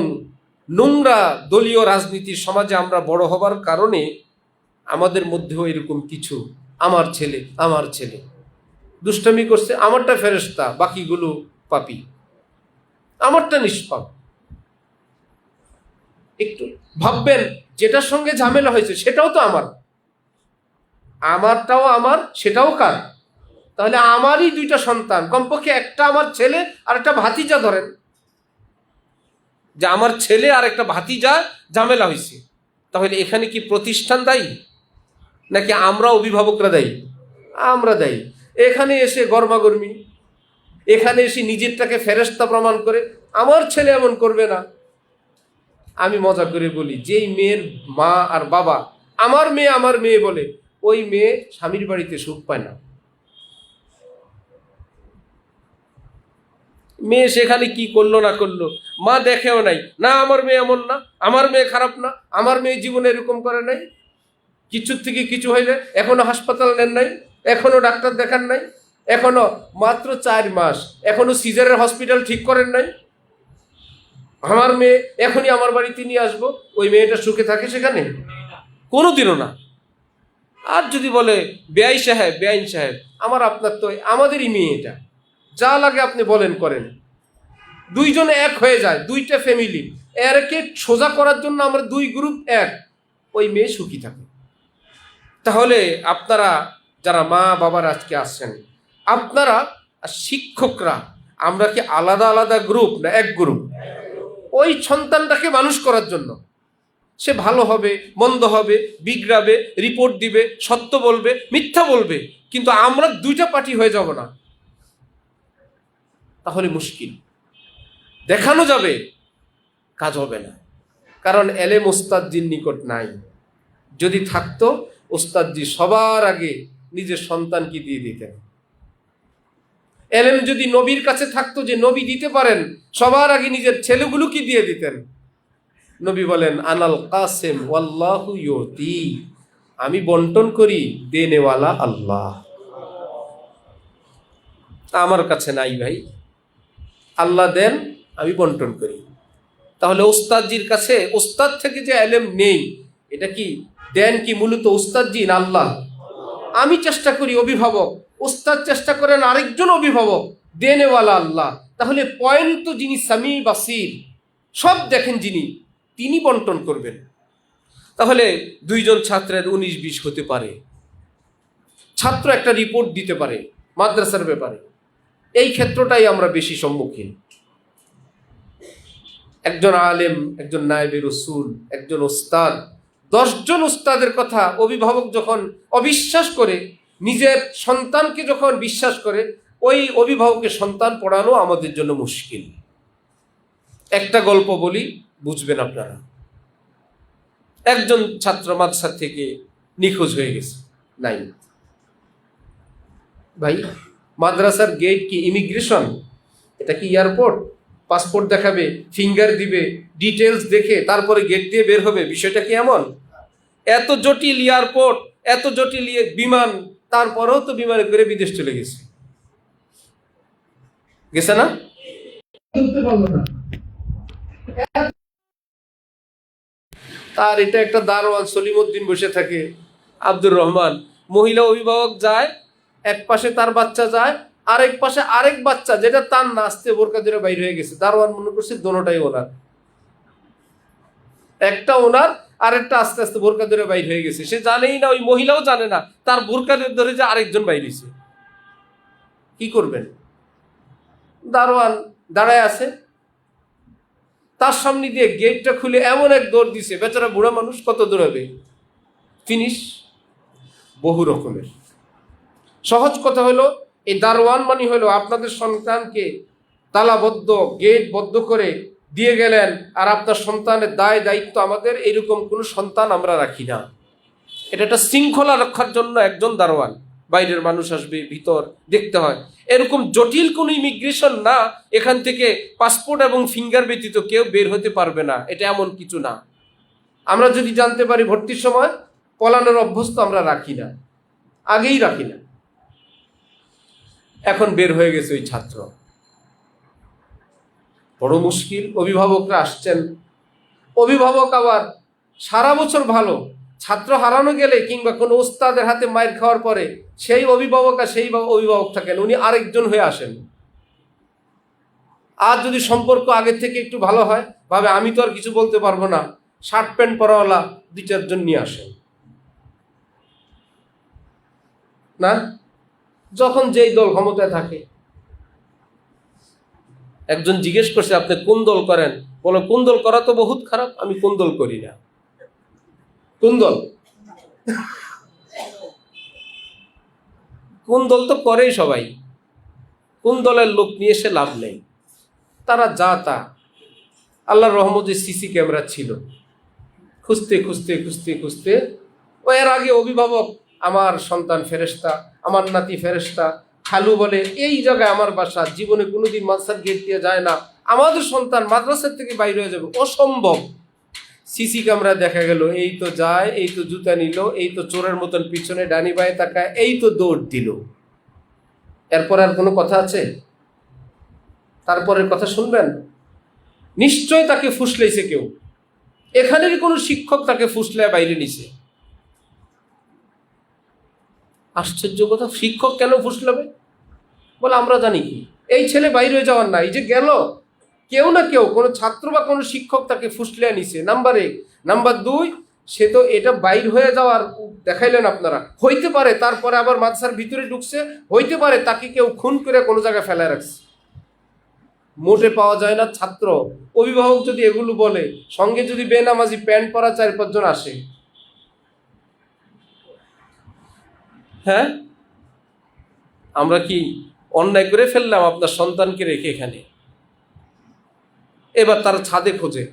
নোংরা দলীয় রাজনীতির সমাজে আমরা বড় হবার কারণে আমাদের মধ্যেও এরকম কিছু, আমার ছেলে দুষ্টামি করছে, আমারটা ফেরেশতা, বাকিগুলো পাপী, আমারটা নিষ্পাপ। একটু ভাববেন, যেটার সঙ্গে ঝামেলা হয়েছে সেটাও তো আমারটাও আমার, সেটাও কার? তাহলে আমারই 2টা সন্তান, কমপক্ষে একটা আমার ছেলে আর একটা ভাতিজা ধরেন, যে আমার ছেলে আর একটা ভাতিজা ঝামেলা হয়েছে, তাহলে এখানে কি প্রতিষ্ঠান দায়ী নাকি আমরা অভিভাবকরা দায়ী? আমরা দায়ী। এখানে এসে গরমাগরমি, এখানে এসে নিজেরটাকে ফেরেশতা প্রমাণ করে আমার ছেলে এমন করবে না। আমি মজা করে বলি, যেই মেয়ের মা আর বাবা আমার মেয়ে বলে, ওই মেয়ে স্বামীর বাড়িতে সুখ পায় না। মেয়ে সেখানে কি করলো না করলো মা দেখেও নাই, না আমার মেয়ে এমন না, আমার মেয়ে খারাপ না, আমার মেয়ে জীবনে এরকম করে নাই। কিছুর থেকে কিছু হইলে এখনো হাসপাতাল নেন নাই, এখনো ডাক্তার দেখান নাই, এখনো মাত্র 4 মাস, এখনো সিজারের হসপিটাল ঠিক করেন নাই। আমার মেয়ে এখনই আমার বাড়িতে নিয়ে আসবো, ওই মেয়েটা সুখে থাকে সেখানে? কোনোদিনও না। আর যদি বলে বেআই সাহেব, বেআইন সাহেব, আমার আপনার তো আমাদেরই মেয়ে, এটা যা লাগে আপনি বলেন করেন, দুইজনে এক হয়ে যায়, দুইটা ফ্যামিলি, এরকে সোজা করার জন্য আমরা 2 গ্রুপ এক, ওই মেয়ে সুখী থাকে। তাহলে আপনারা যারা মা বাবার আজকে আসছেন, আপনারা আর শিক্ষকরা, আমরা কি আলাদা আলাদা গ্রুপ না এক গ্রুপ? ওই সন্তানটাকে মানুষ করার জন্য, সে ভালো হবে মন্দ হবে, বিগড়াবে, রিপোর্ট দিবে, সত্য বলবে, মিথ্যা বলবে, কিন্তু আমরা 2টা পার্টি হয়ে যাব না, তাহলে মুশকিল। দেখানো যাবে, কাজ হবে না। কারণ এলেম ওস্তাদজির নিকট নাই। যদি থাকতো, ওস্তাদজি সবার আগে নিজের সন্তানকে দিয়ে দিতেন। এলেম যদি নবীর কাছে থাকতো, যে নবী দিতে পারেন, সবার আগে নিজের ছেলেগুলোকে দিয়ে দিতেন। নবী বলেন, আনাল কাসেম ওয়াল্লাহু ইউতি, আমি বন্টন করি, দেনেওয়ালা আল্লাহ। আমার কাছে নাই ভাই, আল্লাহ দেন, আমি বন্টন করি। তাহলে ওস্তাদজির কাছে, ওস্তাদ থেকে যে এলেম নেই, এটা কি দেন কি মূলত ওস্তাদজি না আল্লাহ? আমি চেষ্টা করি অভিভাবক, ওস্তাদ চেষ্টা করেন আরেকজন অভিভাবক, দেনেওয়ালা আল্লাহ। তাহলে পয়েন্ট তো যিনি সামি বাসির, সব দেখেন যিনি, তিনি বন্টন করবেন। তাহলে 2 জন ছাত্রের 19-20 হতে পারে, ছাত্র একটা রিপোর্ট দিতে পারে মাদ্রাসার ব্যাপারে, এই ক্ষেত্রটাই আমরা বেশি সম্মুখীন। একজন আলেম, একজন নায়েবে রসুল, একজন ওস্তাদ, 10 জন ওস্তাদের কথা অভিভাবক যখন অবিশ্বাস করে, নিজের সন্তানকে যখন বিশ্বাস করে, ওই অভিভাবকের সন্তান পড়ানো আমাদের জন্য মুশকিল। একটা গল্প বলি, বুঝবেন আপনারা। একজন ছাত্র মাদ্রাসা থেকে নিখোঁজ হয়ে গেছে, নাই। ভাই, মাদ্রাসার গেট কি ইমিগ্রেশন? এটা কি এয়ারপোর্ট? পাসপোর্ট দেখাবে, ফিঙ্গার দিবে, ডিটেলস দেখে তারপরে গেট দিয়ে বের হবে, বিষয়টা কি এমন? এত জটিল এয়ারপোর্ট, এত জটিল বিমান, তারপরেও তো বিমানে করে বিদেশ চলে গেছে, গেছে না? তার এটা একটা দারোয়ান সলিমউদ্দিন বসে থাকে, আব্দুর রহমান, মহিলা অভিভাবক যায়, এক পাশে তার বাচ্চা যায়, আরেক পাশে আরেক বাচ্চা, যেটা তার নাচতে বোরকা ধরে বাইর হয়ে গেছে। দারোয়ান মনে করছে দোনোটাই ওনার, একটা ওনার, আরেকটা আস্তে আস্তে বোরকা ধরে বাইর হয়ে গেছে। সে জানেই না, ওই মহিলাও জানে না তার বোরকা ধরে যে আরেকজন বাইর হয়েছে। কি করবেন? দারোয়ান দাঁড়ায় আছে, তার সামনে দিয়ে গেটটা খুলে এমন এক দৌড় দিছে, বেচারা বুড়া মানুষ কত দৌড়াবে, ফিনিশ। বহু রকমের সহজ কথা হলো, এই দারোয়ান মানে হলো আপনাদের সন্তানকে তালাবদ্ধ, গেট বদ্ধ করে দিয়ে গেলেন, আর আপনার সন্তানের দায় দায়িত্ব আমাদের, এইরকম কোনো সন্তান আমরা রাখি না। এটা একটা শৃঙ্খলা রক্ষার জন্য একজন দারোয়ান, বাইরের মানুষ আসবে, ভিতর দেখতে হয়। এরকম জটিল কোনো ইমিগ্রেশন না, এখান থেকে পাসপোর্ট এবং ফিঙ্গার ব্যতীত কেউ বের হতে পারবে না, এটা এমন কিছু না। আমরা যদি জানতে পারি ভর্তির সময়, পলানোর অভ্যস্ত আমরা রাখি না, আগেই রাখি না। এখন বের হয়ে গেছে ওই ছাত্র, বড় মুশকিল। অভিভাবকরা আসছেন, অভিভাবক আবার সারা বছর ভালো, ছাত্র হারানো গেলে কিংবা কোনো ওস্তাদের হাতে মাইর খাওয়ার পরে সেই অভিভাবক আর সেই অভিভাবক থাকেন, উনি আরেকজন হয়ে আসেন। আর যদি সম্পর্ক আগের থেকে একটু ভালো হয়, ভাবে আমি তো আর কিছু বলতে পারবো না, শার্ট প্যান্ট পরাওয়ালা 2-4 জন নিয়ে আসেন না। যখন যেই দল ক্ষমতায় থাকে, একজন জিজ্ঞেস করছে আপনি কোন দল করেন, বলো কোন দল করা তো বহুত খারাপ, আমি কোন দল করি না। কোন দল? কোন দল তো করেই সবাই, কোন দলের লোক নিয়ে এসে লাভ নেই, তারা যা তা। আল্লাহর রহমতে সিসি ক্যামেরা ছিল, খুঁজতে খুঁজতে খুঁজতে খুঁজতে, ও এর আগে অভিভাবক, আমার সন্তান ফেরেশতা, আমার নাতি ফেরেশতা, খালু বলে এই জায়গায় আমার বাসা, জীবনে কোনোদিন মাদ্রাসার গেট দিয়ে যায় না, আমাদের সন্তান মাদ্রাসার থেকে বাইরে হয়ে যাবে, অসম্ভব। সিসি ক্যামেরা দেখা গেল, এই তো যায়, এই তো জুতা নিল, এই তো চোরের মতন পিছনে ডানি বাঁয়ে তাকায়, এই তো দৌড় দিল। এরপর আর কোনো কথা আছে? তারপরের কথা শুনবেন? নিশ্চয় তাকে ফুসলাইছে কেউ। এখানেরই কোনো শিক্ষক তাকে ফুসলায় বাইরে নিছে। আশ্চর্য কথা, শিক্ষক কেন ফুসলাবে? বলে আমরা জানি কি, এই ছেলে বাইরে হয়ে যাওয়ার না, এই যে গেল, কেউ না কেউ, কোনো ছাত্র বা কোনো শিক্ষক তাকে ফুসলিয়ে নিছে। নাম্বার 1। নাম্বার 2, সে তো এটা বাইর হয়ে যাওয়ার দেখাইলেন আপনারা, হইতে পারে তারপরে আবার মাদ্রাসার ভিতরে ঢুকছে, হইতে পারে তাকে কেউ খুন করে কোনো জায়গায় ফেলায় রাখছে। মোটে পাওয়া যায় না ছাত্র। অভিভাবক যদি এগুলো বলে, সঙ্গে যদি বেনামাজি প্যান্ট পরা 4-5 জন আসে, হ্যাঁ, আমরা কি অন্যায় করে ফেললাম আপনার সন্তানকে রেখে এখানে? এবার তারা ছাদে খোঁজে,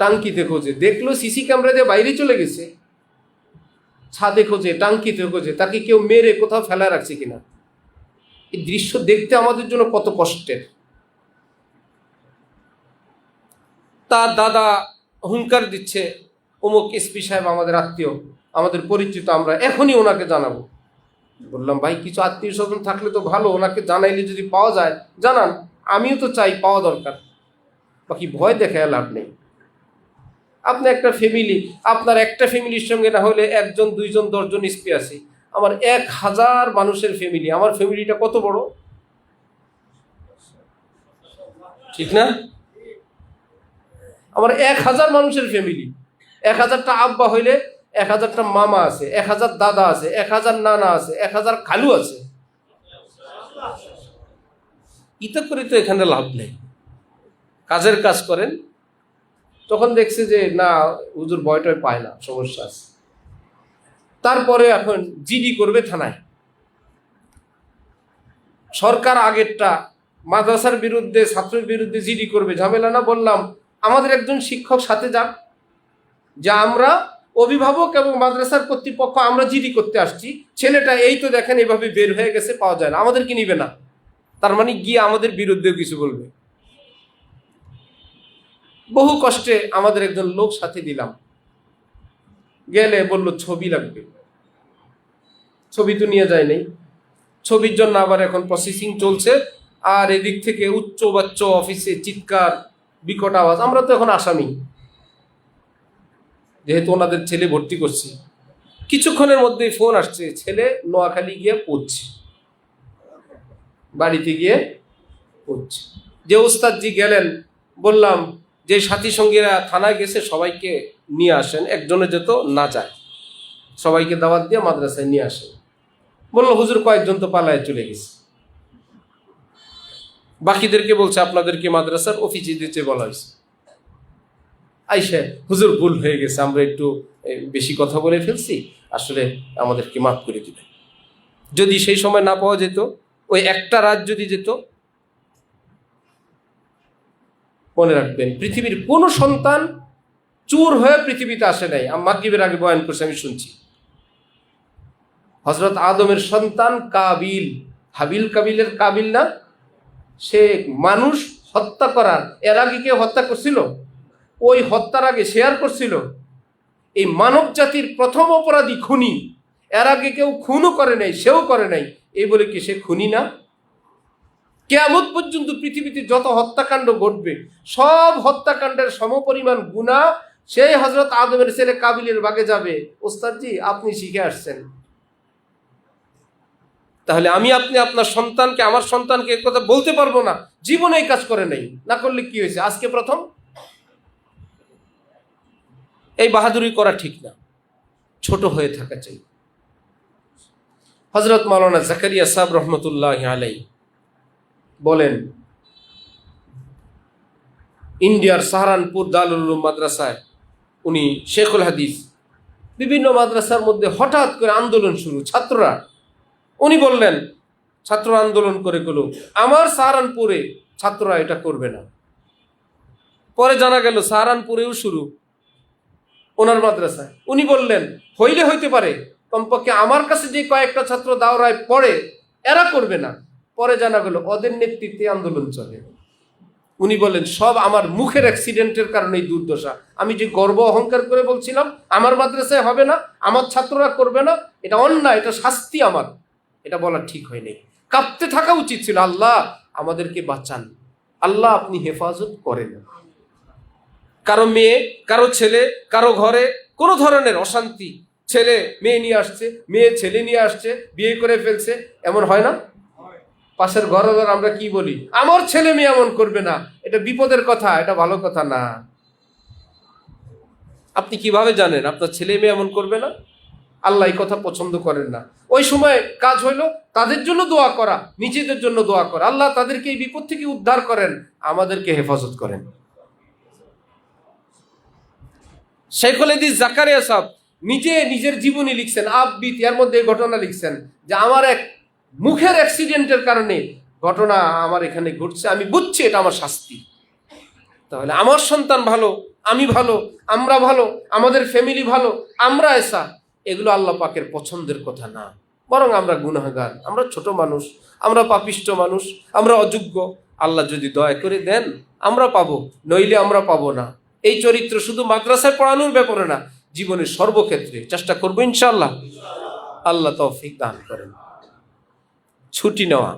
টাঙ্কিতে খোঁজে, দেখলো সিসি ক্যামেরা দিয়ে বাইরে চলে গেছে, ছাদে খোঁজে, টাঙ্কিতে খোঁজে, তাকে কেউ মেরে কোথাও ফেলা রাখছে কিনা। এই দৃশ্য দেখতে আমাদের জন্য কত কষ্টের। তার দাদা হুঙ্কার দিচ্ছে, অমুক এসপি সাহেব আমাদের আত্মীয়, আমাদের পরিচিত, আমরা এখনই ওনাকে জানাবো। বললাম ভাই, কিছু আত্মীয় স্বজন থাকলে তো ভালো, ওনাকে জানাইলে যদি পাওয়া যায় জানান, আমিও তো চাই, পাওয়া দরকার। বাকি ভয় দেখে লাভ নেই। আপনি একটা ফ্যামিলি, আপনার একটা ফ্যামিলির সঙ্গে না হলে 1 জন 2 জন 10 জন এসপি আছে, আমার 1000 মানুষের ফ্যামিলি, আমার ফ্যামিলিটা কত বড়, ঠিক না? আমার 1000 মানুষের ফ্যামিলি, 1000টা আব্বা হইলে 1000টা মামা আছে, 1000 দাদা আছে, 1000 নানা আছে, 1000 খালু আছে। ইতা করে তো এখানে লাভ নেই। কাজের কাজ করেন, তখন দেখছে যে না, হুজুর ভয়টয় পায় না, সমস্যা আছে। তারপরে এখন জিডি করবে থানায়। সরকার আগেরটা মাদ্রাসার বিরুদ্ধে, ছাত্রের বিরুদ্ধে জিডি করবে, ঝামেলা না। বললাম আমাদের একজন শিক্ষক সাথে যাক, যা আমরা অভিভাবক এবং মাদ্রাসার কর্তৃপক্ষ আমরা জিডি করতে আসছি, ছেলেটা এই তো দেখেন এভাবে বের হয়ে গেছে, পাওয়া যায় না, আমাদের কি নিবে না? তার মানে গিয়ে আমাদের বিরুদ্ধেও কিছু বলবে। বহু কষ্টে আমাদের একজন লোক সাথে দিলাম, গেলে বলল ছবি লাগবে। ছবি তো নিয়ে যায় নাই, ছবির জন্য আবার এখন প্রসেসিং চলছে। আর এদিক থেকে উচ্চ বাচ্চ অফিসে চিৎকার, বিকট আওয়াজ। আমরা তো এখন আসামি, যেহেতু ওনাদের ছেলে ভর্তি করছি। কিছুক্ষণের মধ্যেই ফোন আসছে, ছেলে নোয়াখালী গিয়ে পড়ছে, বাড়িতে গিয়ে পড়ছে। যে ওস্তাদজি গেলেন, বললাম যে সাথী সঙ্গীরা থানায় গেছে সবাইকে নিয়ে আসেন, একজনে যেত না যায়, সবাইকে দাওয়াত দিয়ে মাদ্রাসায় নিয়ে আসেন। বললো হুজুর কয়েকজন তো পালায় চলে গেছে। বাকিদেরকে বলছে আপনাদেরকে মাদ্রাসার অফিসে দিতে বলা হয়েছে। আইসে হুজুর ভুল হয়ে গেছে, আমরা একটু বেশি কথা বলে ফেলছি, আসলে আমাদেরকে মাফ করে দিবেন। যদি সেই সময় না পাওয়া যেত, ওই একটা রাত যদি যেত, মনে রাখবেন পৃথিবীর কোনো সন্তান চোর হয়ে পৃথিবীতে আসে নাই। মাগরিবের আগে বয়ান করছে, আমি শুনছি। হযরত আদমের সন্তান কাবিল, হাবিল কাবিলের কাবিল না, সে মানুষ হত্যা করার, এর আগে কেউ হত্যা করছিল? ওই হত্যার আগে শেয়ার করছিল। এই মানব জাতির প্রথম অপরাধী খুনি, এর আগে কেউ খুনও করে নাই, সেও করে নাই, এই বলে কি সে খুনি না? কিয়ামত পর্যন্ত পৃথিবীতে যত হত্যাকাণ্ড ঘটবে, সব হত্যাকাণ্ডের সমপরিমাণ গুনাহ সেই হযরত আদমের ছেলে কাবিলের ভাগে যাবে। ওস্তাদজি আপনি শিখে আসছেন, তাহলে আমি আপনি আপনার সন্তানকে, আমার সন্তানকে এই কথা বলতে পারবো না, জীবনে এই কাজ করে নাই, না করলে কি হয়েছে, আজকে প্রথম? এই বাহাদুরি করা ঠিক না, ছোট হয়ে থাকা চাই। হযরত মাওলানা জাকারিয়া সাহেব রহমতুল্লাহ আলাইহি বলেন, ইন্ডিয়ার সাহারানপুর দারুল উলুম মাদ্রাসায় উনি শেখুল হাদিস, বিভিন্ন মাদ্রাসার মধ্যে হঠাৎ করে আন্দোলন শুরু, ছাত্ররা। উনি বললেন ছাত্র আন্দোলন করে গেল, আমার সাহারানপুরে ছাত্ররা এটা করবে না। পরে জানা গেল সাহারানপুরেও শুরু ওনার মাদ্রাসায়। উনি বললেন হইলে হইতে পারে, কমপক্ষে আমার কাছে যে কয়েকটা ছাত্র দাওরায় পড়ে এরা করবে না। পরে জানা গেল ওদের নেতৃত্বে আন্দোলন চলে। উনি বলেন সব আমার মুখের অ্যাক্সিডেন্টের কারণে এই দুর্দশা। আমি যে গর্ব অহংকার করে বলছিলাম আমার মাদ্রাসায় হবে না, আমার ছাত্ররা করবে না, এটা অন্যায়, এটা শাস্তি আমার, এটা বলা ঠিক হয়নি। কাঁপতে থাকা উচিত ছিল, আল্লাহ আমাদেরকে বাঁচান, আল্লাহ আপনি হেফাজত করেন। কারো মেয়ে, কারো ছেলে, কারো ঘরে কোনো ধরনের অশান্তি, ছেলে মেয়ে নিয়ে আসছে, মেয়ে ছেলে নিয়ে আসছে, বিয়ে করে ফেলছে, এমন হয় না? পাশের ঘর আমরা কি বলি, আমার ছেলে মেয়ে এমন করবে না, এটা বিপদের কথা, এটা ভালো কথা না। আপনি কিভাবে জানেন আপনার ছেলে মেয়ে এমন করবে না? আল্লাহ এই কথা পছন্দ করেন না। ওই সময় কাজ হইল তাদের জন্য দোয়া করা, নিজেদের জন্য দোয়া করা, আল্লাহ তাদেরকে এই বিপদ থেকে উদ্ধার করেন, আমাদেরকে হেফাজত করেন। শেখুল হাদিস জাকারিয়া সাহেব নিজে নিজের জীবনী লিখছেন, আববিত, এর মধ্যে ঘটনা লিখছেন যে আমার এক মুখের অ্যাক্সিডেন্টের কারণে ঘটনা আমার এখানে ঘটছে, আমি বুঝছি এটা আমার শাস্তি। তাহলে আমার সন্তান ভালো, আমি ভালো, আমরা ভালো, আমাদের ফ্যামিলি ভালো, আমরা এসা, এগুলো আল্লাহ পাকের পছন্দের কথা না। বরং আমরা গুনাহগার, আমরা ছোট মানুষ, আমরা পাপিষ্ট মানুষ, আমরা অযোগ্য। আল্লাহ যদি দয়া করে দেন আমরা পাবো, নইলে আমরা পাবো না। এই চরিত্র শুধু মাদ্রাসায় পড়ানোর ব্যাপারে না, জীবনের সর্বক্ষেত্রে চেষ্টা করবো ইনশাআল্লাহ। আল্লাহ তৌফিক দান করেন। ছুটি নেওয়া,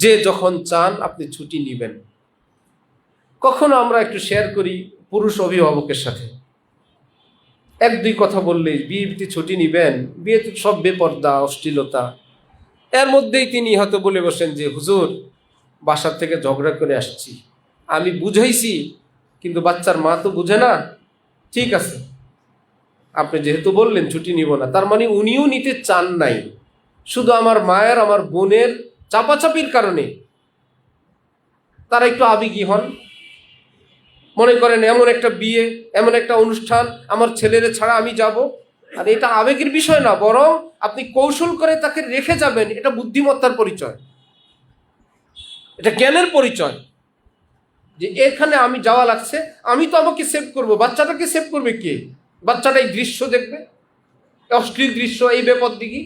যে যখন চান আপনি ছুটি নিবেন। কখনো আমরা একটু শেয়ার করি পুরুষ অভিভাবকের সাথে, এক দুই কথা বললেই বিয়েতে ছুটি নিবেন, বিয়েতে সব বেপর্দা, অশ্লীলতা। এর মধ্যেই তিনি হয়তো বলে বসেন যে হুজুর বাসার থেকে ঝগড়া করে আসছি, আমি বুঝাইছি কিন্তু বাচ্চার মা তো বুঝে না। ঠিক আছে, আপনি যেহেতু বললেন ছুটি নিব না, তার মানে উনিও নিতে চান নাই, শুধু আমার মায়ের, আমার বোনের চাপাচাপির কারণে তারা একটু আবেগী হন। মনে করেন এমন একটা বিয়ে, এমন একটা অনুষ্ঠান, আমার ছেলের ছাড়া আমি যাব। আর এটা আবেগের বিষয় না, বরং আপনি কৌশল করে তাকে রেখে যাবেন, এটা বুদ্ধিমত্তার পরিচয়, এটা জ্ঞানের পরিচয়। যে এখানে আমি যাওয়া লাগছে, আমি তো আমাকে সেভ করব, বাচ্চাটাকে সেভ করবে কে? বাচ্চাটা এই দৃশ্য দেখবে, অশ্লীল দৃশ্য, এই বেপদ দিকে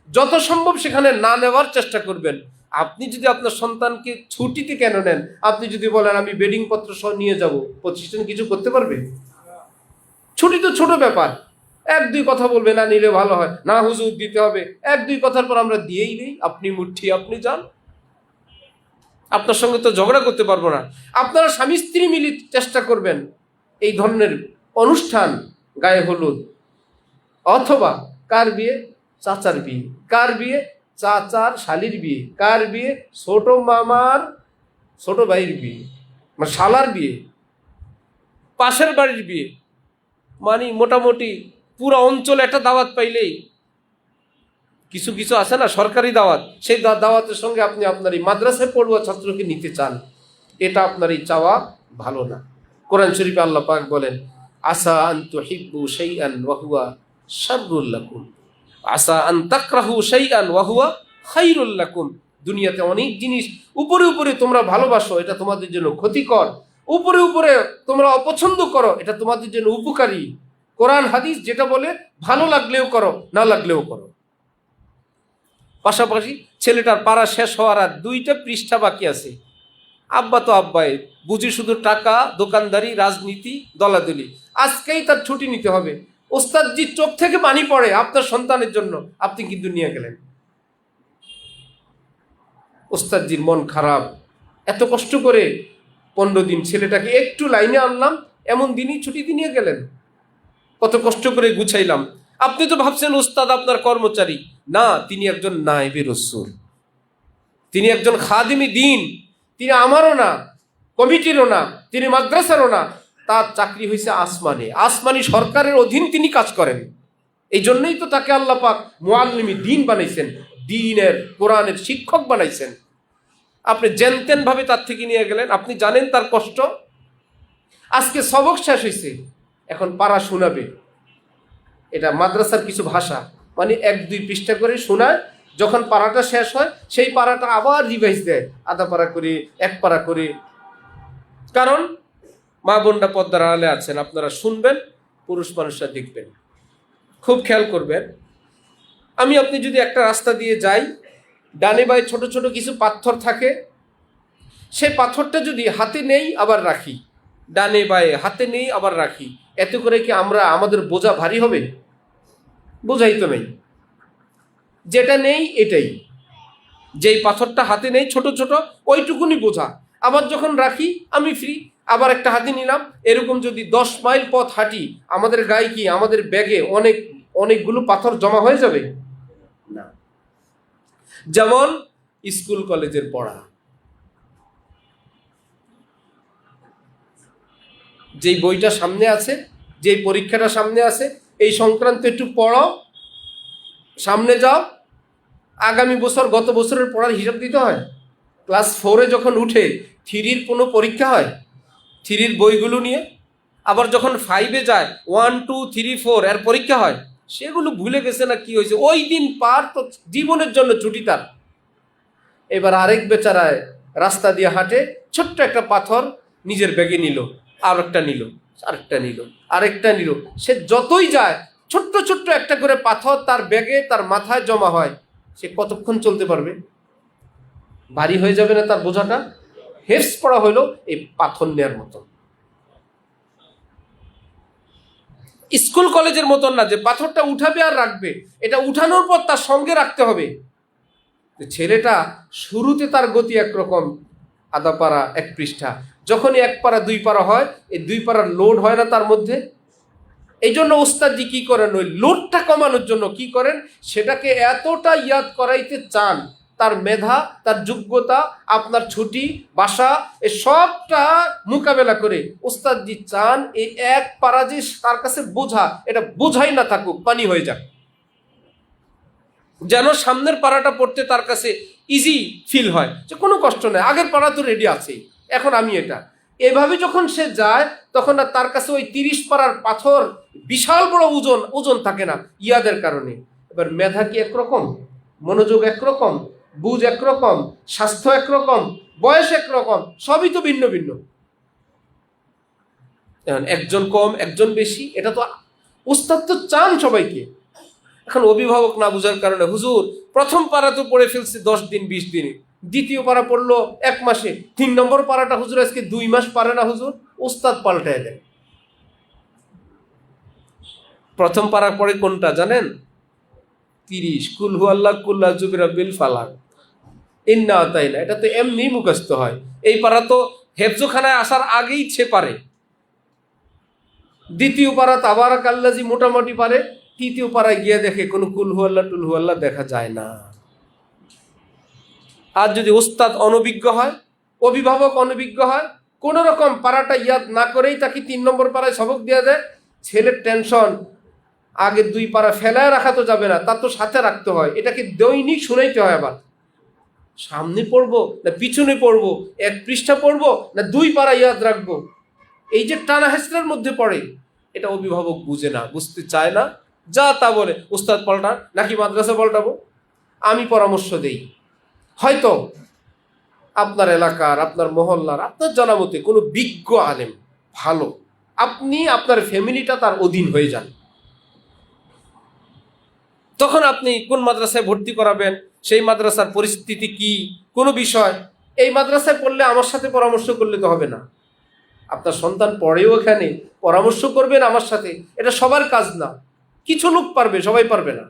যত সম্ভব সেখানে না নেওয়ার চেষ্টা করবেন। আপনি যদি আপনার সন্তানকে ছুটিতে কেন নেন, আপনি যদি বলেন আমি বেডিং পত্র সহ নিয়ে যাব, প্রতিষ্ঠান কিছু করতে পারবে? ছুটি তো ছোট ব্যাপার, এক দুই কথা বলবে না নিলে ভালো হয়, না হুজুর দিতে হবে, এক দুই কথার পর আমরা দিয়েই নেই, আপনি মুঠি আপনি যান, আপনার সঙ্গে তো ঝগড়া করতে পারবো না। আপনারা স্বামী স্ত্রী মিলে চেষ্টা করবেন এই ধরনের অনুষ্ঠান, গায়ে হলুদ অথবা কার বিয়ে, চাচার বিয়ে, কার বিয়ে, চাচার শালির বিয়ে, কার বিয়ে, ছোট মামার ছোট ভাইয়ের বিয়ে, মানে শালার বিয়ে, পাশের বাড়ির বিয়ে, মানে মোটামুটি পুরো অঞ্চলে একটা দাওয়াত পাইলেই, কিছু কিছু আছে না সরকারি দাওয়াত, সেই দাওয়াতের সঙ্গে আপনি আপনার এই মাদ্রাসায় পড়ুয়া ছাত্রকে নিতে চান, এটা আপনার এই চাওয়া ভালো না। কোরআন শরীফে আল্লাহ পাক বলেন আসা আন তুহিব্বু শাইআন ওয়া হুয়া শাররুল লাকুম, আসা আন তাকরাহু শাইআন ওয়া হুয়া খায়রুল লাকুম। দুনিয়াতে অনেক জিনিস উপরে উপরে তোমরা ভালোবাসো, এটা তোমাদের জন্য ক্ষতিকর, উপরে উপরে তোমরা অপছন্দ করো, এটা তোমাদের জন্য উপকারী। কোরআন হাদিস যেটা বলে ভালো লাগলেও করো, না লাগলেও করো। পাশাপাশি ছেলেটার পাড়া শেষ হওয়ার আর 2টা পৃষ্ঠা বাকি আছে। আব্বা তো আব্বাই, বুঝি শুধু টাকা, দোকানদারি, রাজনীতি, দলাদলি। আজকেই তার ছুটি নিতে হবে। ওস্তাদজির চোখ থেকে পানি পড়ে আপনার সন্তানের জন্য, আপনি কিন্তু নিয়ে গেলেন। ওস্তাদজির মন খারাপ, এত কষ্ট করে 15 দিন ছেলেটাকে একটু লাইনে আনলাম, এমন দিনই ছুটি দিয়ে গেলেন। কত কষ্ট করে গুছাইলাম। আপনি তো ভাবছেন ওস্তাদ আপনার কর্মচারী, না, তিনি একজন নায়েবে রাসূল, তিনি একজন খাদিমি দ্বীন, তিনি আমারও না, কমিটিরও না, তিনি মাদ্রাসারও না, তার চাকরি হয়েছে আসমানে, আসমানি সরকারের অধীন তিনি কাজ করেন। এই জন্যই তো তাকে আল্লাহ পাক মুআল্লিমি দ্বীন বানাইছেন, দ্বীনের কোরআনের শিক্ষক বানাইছেন। আপনি জেনতেন ভাবে তার থেকে নিয়ে গেলেন, আপনি জানেন তার কষ্ট। আজকে সবক শেষ হয়েছে, এখন পারা শোনাবে, এটা মাদ্রাসার কিছু ভাষা, মানে 1-2 পৃষ্ঠা করে শোনায়, যখন পারাটা শেষ হয় সেই পারাটা আবার রিভাইজ দেয়, আধা পারা করে, 1 পারা করে। কারণ মা বোনরা পর্দার আড়ালে আছেন, আপনারা শুনবেন, পুরুষ মানুষরা দেখবেন। খুব খেয়াল করবেন, আপনি যদি একটা রাস্তা দিয়ে যাই, ডানে বাঁয়ে ছোট ছোট কিছু পাথর থাকে, সে পাথরটা যদি হাতে নেই আবার রাখি, ডানে বায়ে হাতে নেই আবার রাখি, এতে করে কি আমাদের বোঝা ভারী হবে? বোঝাই তো নেই, যেটা নেই এটাই। যেই পাথরটা হাতে নেই ছোট ছোট, ওইটুকুনি বোঝা। আবার যখন রাখি আমি ফ্রি, আবার একটা হাতে নিলাম। এরকম যদি 10 মাইল পথ হাঁটি, আমাদের গায়ে কি, আমাদের ব্যাগে অনেকগুলো পাথর জমা হয়ে যাবে না। যেমন স্কুল কলেজের পড়া, যেই বইটা সামনে আছে, যেই পরীক্ষাটা সামনে আছে, এই সংক্রান্ত একটু পড়ো, সামনে যাও। আগামী বছর গত বছরের পড়ার হিসাব দিতে হয়। ক্লাস 4-এ যখন উঠে 3-র কোনো পরীক্ষা হয় 3-র বইগুলো নিয়ে, আবার যখন 5-এ যায় 1, 2, 3, 4 এর পরীক্ষা হয়, সেগুলো ভুলে গেছে না কি হয়েছে, ওই দিন পার তো জীবনের জন্য ছুটি তার। এবার আরেক বেচারায় রাস্তা দিয়ে হাঁটে, ছোট্ট একটা পাথর নিজের ব্যাগে নিল, আর একটা নিল, আরেকটা নিল, আরেকটা নিল। সে যতই যায় ছোট্ট ছোট্ট একটা করে পাথর তার ব্যাগে, তার মাথায় জমা হয়। সে কতক্ষণ চলতে পারবে? ভারী হয়ে যাবে না তার বোঝাটা? হেফস পড়া হইল এই পাথর নেয়ার মতন। স্কুল কলেজের মতন না যে পাথরটা উঠাবে আর রাখবে, এটা উঠানোর পর তার সঙ্গে রাখতে হবে। ছেলেটা শুরুতে তার গতি একরকম, আধা পারা 1 পৃষ্ঠা, যখনই 1 পারা 2 পারা হয়, এই 2 পারার লোড হয় না তার মধ্যে। এই জন্য ওস্তাদজি কি করেন, ওই লোডটা কমানোর জন্য কি করেন, সেটাকে এতটা ইয়াদ করাইতে চান, তার মেধা, তার যোগ্যতা, আপনার ছুটি, বাসা, এ সবটা মোকাবেলা করে ওস্তাদজি চান এই 1 পারা যে তার কাছে বোঝা, এটা বোঝাই না থাকুক, পানি হয়ে যাক, যেন সামনের পাড়াটা পড়তে তার কাছে ইজি ফিল হয়, যে কোনো কষ্ট নেই, আগের পাড়া তো রেডি আছে, এখন আমি এটা। এভাবে যখন সে যায় তখন আর তার কাছে ওই 30 পাড়ার পাথর বিশাল বড় ওজন থাকে না ইয়াদের কারণে। এবার মেধা কি একরকম, মনোযোগ একরকম, বুঝ একরকম, স্বাস্থ্য একরকম, বয়স একরকম, সবই তো ভিন্ন ভিন্ন। একজন কম একজন বেশি, এটা তো ওস্তাদ তো চান সবাইকে। এখন অভিভাবক না বুঝার কারণে, হুজুর প্রথম পারা তো পড়ে ফেলছে 10 দিন 20 দিনে, দ্বিতীয় পারা পড়লো 1 মাসে, 3 নম্বর পারাটা হুজুর আজকে 2 মাস পারে না হুজুর, ওস্তাদ পাল্টায় দেয়। প্রথম পারা পড়ে কোনটা জানেন? 30, কুল হু আল্লাহ কুল্লা জুবিরা বিল ফালাক ইন্না আতাইনা, এটা তো এমনি মুখস্থ হয়। এই পারা তো হেফজোখানায় আসার আগেই সে পারে। দ্বিতীয় পারা তাবারাক আল্লাজি মোটামুটি পারে, তৃতীয় পাড়ায় গিয়ে দেখে কোনো কুলহু আল্লাহ টুলহু আল্লাহ দেখা যায় না। আর যদি ওস্তাদ অনভিজ্ঞ হয়, অভিভাবক অনভিজ্ঞ হয়, কোন রকম পাড়াটা ইয়াদ না করেই তাকে 3 নম্বর পাড়ায় সবক দেওয়া দেয়, ছেলের টেনশন, আগে 2 পাড়া ফেলায় রাখা তো যাবে না, তার তো সাথে রাখতে হয়, এটাকে দৈনিক শুনাইতে হয়। আবার সামনে পড়বো না পিছনে পড়বো, 1 পৃষ্ঠা পড়বো না 2 পাড়া ইয়াদ রাখবো, এই যে টানা হেসরার মধ্যে পড়ে, এটা অভিভাবক বুঝে না, বুঝতে চায় না, যা তা বলে, উস্তাদ পাল্টান নাকি মাদ্রাসা পাল্টাবো। আমি পরামর্শ দেই, হয়তো আপনার এলাকার, আপনার মহল্লার, আপনার জানা মতে কোনো বিজ্ঞ আলেম ভালো, আপনি আপনার ফ্যামিলিটা তার অধীন হয়ে যান। তখন আপনি কোন মাদ্রাসায় ভর্তি করাবেন, সেই মাদ্রাসার পরিস্থিতি কি, কোনো বিষয়, এই মাদ্রাসায় পড়লে আমার সাথে পরামর্শ করলে তো হবে না। আপনার সন্তান পড়েও এখানে, পরামর্শ করবেন আমার সাথে, এটা সবার কাজ না। কিছু লোক পারবে, সবাই পারবে না।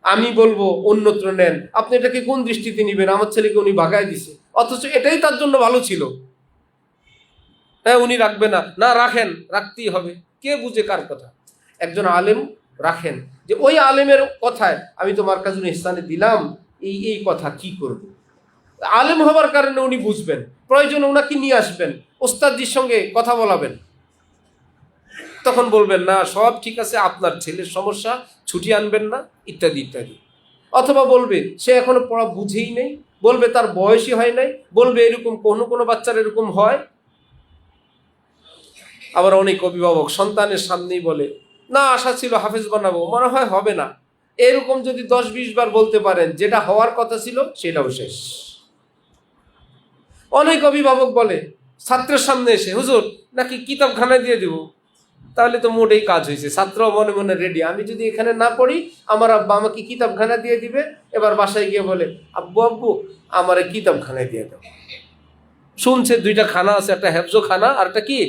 আমি বলবো অন্যত্র নেন, আপনি এটাকে কোন দৃষ্টিতে নিবেন, আমার ছেলেকে উনি ভাগায় দিছে, অথচ এটাই তার জন্য ভালো ছিল। হ্যাঁ উনি রাখবে না, না রাখেন, রাখতেই হবে, কে বুঝে কার কথা। একজন আলেম রাখেন, যে ওই আলেমের কথায় আমি তোমার কাছে স্থানে দিলাম, এই কথা কি করব। আলেম হবার কারণে উনি বুঝবেন, প্রয়োজনে ওনাকে নিয়ে আসবেন, ওস্তাদজির সঙ্গে কথা বলাবেন, তখন বলবেন না সব ঠিক আছে, আপনার ছেলের সমস্যা, ছুটি আনবেন না, ইত্যাদি ইত্যাদি। অথবা বলবে সে এখনো পড়া বুঝেই নেই, বলবে তার বয়সই হয় নাই, বলবে এরকম কোনো কোনো বাচ্চার এরকম হয়। আবার অনেক অভিভাবক সন্তানের সামনেই বলে, না আশা ছিল হাফেজ বানাবো, মনে হয় হবে না। এরকম যদি 10-20 বার বলতে পারেন, যেটা হওয়ার কথা ছিল সেটাও শেষ। অনেক অভিভাবক বলে ছাত্রের সামনে এসে, হুজুর নাকি কিতাবখানা দিয়ে দিব, তাহলে তো মোটেই কাজ হয়েছে, ছাত্র মনে মনে রেডি, আমি যদি এখানে না পড়ি আমার আব্বা আমাকে কিতাবখানা দিয়ে দিবে। এবার বাসায় গিয়ে বলে, আব্বু আব্বু আমার কিতাবখানায় দিয়ে দাও। শুনছে দুইটা খানা আছে, একটা হেফজো খানা আর একটা কি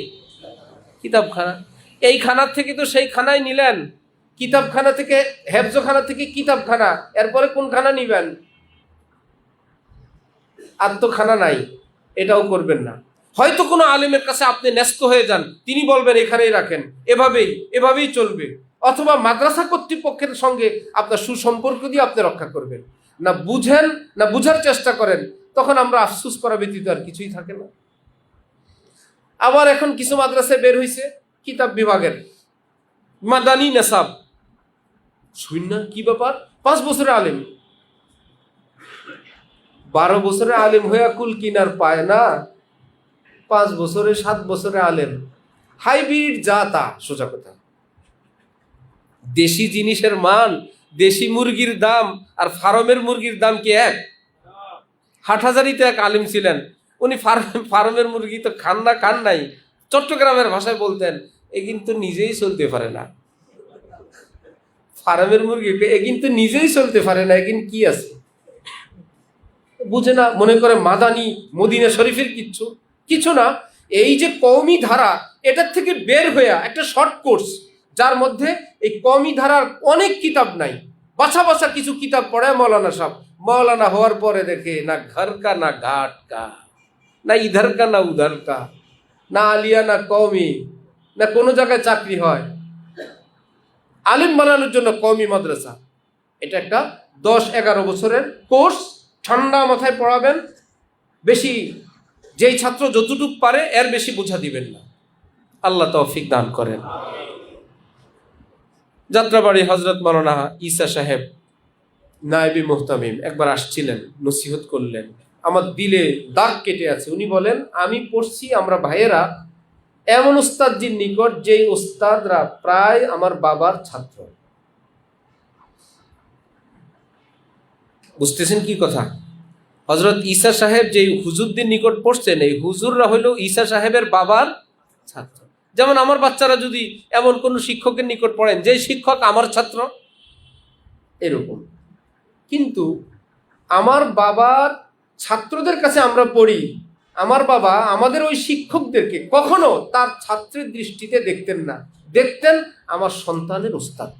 কিতাবখানা। এই খানার থেকে তো সেই খানায় নিলেন, কিতাবখানা থেকে হেফজো খানা থেকে কিতাবখানা, এরপরে কোন খানা নিবেন? আর তো খানা নাই, এটাও করবেন না। হয়তো কোনো আলেমের কাছে আপনি ন্যস্ত হয়ে যান, তিনি বলবেন এখানেই রাখেন, এভাবেই চলবে। অথবা মাদ্রাসা কর্তৃপক্ষের সঙ্গে আপনার সুসম্পর্ক দিয়ে আপনি রক্ষা করবেন। না বুঝেন, না বুঝার চেষ্টা করেন, তখন আমরা আফসুস করা ব্যতীত আর কিছুই থাকে না। আবার এখন কিছু মাদ্রাসায় বের হয়েছে কিতাব বিভাগের মাদানী নেসাব, শূন্য কি ব্যাপার? 5 বছরের আলেম, 12 বছরের আলেম হইয়া কুল কিনার পায় না, 5 বছরে 7 বছরে আলেম। হাইব্রিড যা তা, সোজা কথা। দেশি জিনিসের মান, দেশি মুরগির দাম আর ফার্মের মুরগির দাম কি এক? হাটহাজারিতে এক আলেম ছিলেন, উনি ফার্মের মুরগি তো খান নাই, চট্টগ্রামের ভাষায় বলতেন এ কিন্তু নিজেই চলতে পারে না। ফার্মের মুরগি এ কিন্তু নিজেই চলতে পারে না, এগিন কি আছে বুঝে না, মনে করে মাদানী মদিনা শরীফের কিছু না। এই যে কওমি ধারা, এটার থেকে বের হয়ে একটা শর্ট কোর্স, যার মধ্যে এই কওমি ধারার অনেক কিতাব নাই, বাছা বাছা কিছু কিতাব পড়ে মৌলানা সাহেব। মৌলানা হওয়ার পরে দেখে না ঘর কা না ঘাট কা, না ইধার কা না উধার কা, না আলিয়া না কওমি, না কোনো জায়গায় চাকরি হয়। আলিম বানানোর জন্য কওমি মাদ্রাসা, এটা একটা 10-11 বছরের কোর্স, ঠান্ডা মাথায় পড়াবেন, বেশি যেই ছাত্র যতটুক পারে এর বেশি বোঝা দিবেন না। আল্লাহ তৌফিক দান করেন। যাত্রাবাড়ি হযরত মাওলানা ঈসা সাহেব নায়েবে মুহতামিম একবার আসছিলেন, নসিহত করলেন, আমার দিলে দাগ কেটে আছে। উনি বলেন, আমি পড়ছি আমরা ভাইয়েরা এমন ওস্তাদজির নিকট যেই ওস্তাদরা প্রায় আমার বাবার ছাত্র। বুঝতেছেন কি কথা? হযরত ঈসা সাহেব যে হুজুরদের নিকট পড়ছেন, এই হুজুররা হইল ঈসা সাহেবের বাবার ছাত্র। যেমন আমার বাচ্চারা যদি এমন কোন শিক্ষকের নিকট পড়েন যে শিক্ষক আমার ছাত্র, এরকম। কিন্তু আমার বাবার ছাত্রদের কাছে আমরা পড়ি, আমার বাবা আমাদের ওই শিক্ষকদেরকে কখনো তার ছাত্রের দৃষ্টিতে দেখতেন না, দেখতেন আমার সন্তানের ওস্তাদ।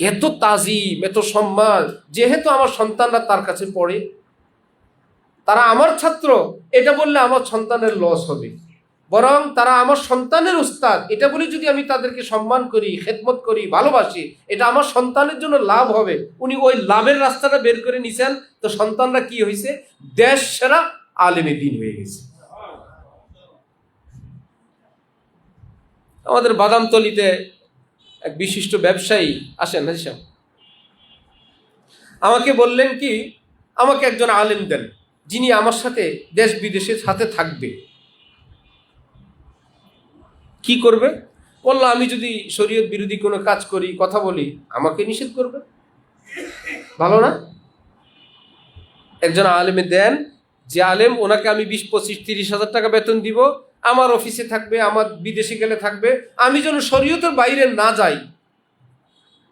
এত তাজিম, এত সম্মান, যেহেতু আমার সন্তানরা তার কাছে পড়ে, তারা আমার ছাত্র, এটা বললে আমার সন্তানের লস হবে। বরং তারা আমার সন্তানের উস্তাদ, এটা বলে যদি আমি তাদেরকে সম্মান করি, খেদমত করি, ভালোবাসি, এটা আমার সন্তানের জন্য লাভ হবে। উনি ওই লাভের রাস্তাটা বের করে নিছেন, তো সন্তানরা কি হয়েছে? দেশ সেরা আলেমে দ্বীন হয়ে গেছে। আমাদের বাদামতলিতে এক বিশিষ্ট ব্যবসায়ী আসেন, হিসাব আমাকে বললেন কি, আমাকে একজন আলেম দেন যিনি আমার সাথে দেশ বিদেশের সাথে থাকবে। কি করবে? বললো, আমি যদি শরীয়ত বিরোধী কোনো কাজ করি, কথা বলি, আমাকে নিষেধ করবে। ভালো না? একজন আলেমে দেন, যে আলেম, ওনাকে আমি 20-25-30 হাজার টাকা বেতন দিব, আমার অফিসে থাকবে, আমার বিদেশে গেলে থাকবে, আমি যেন শরীয়তের বাইরে না যাই।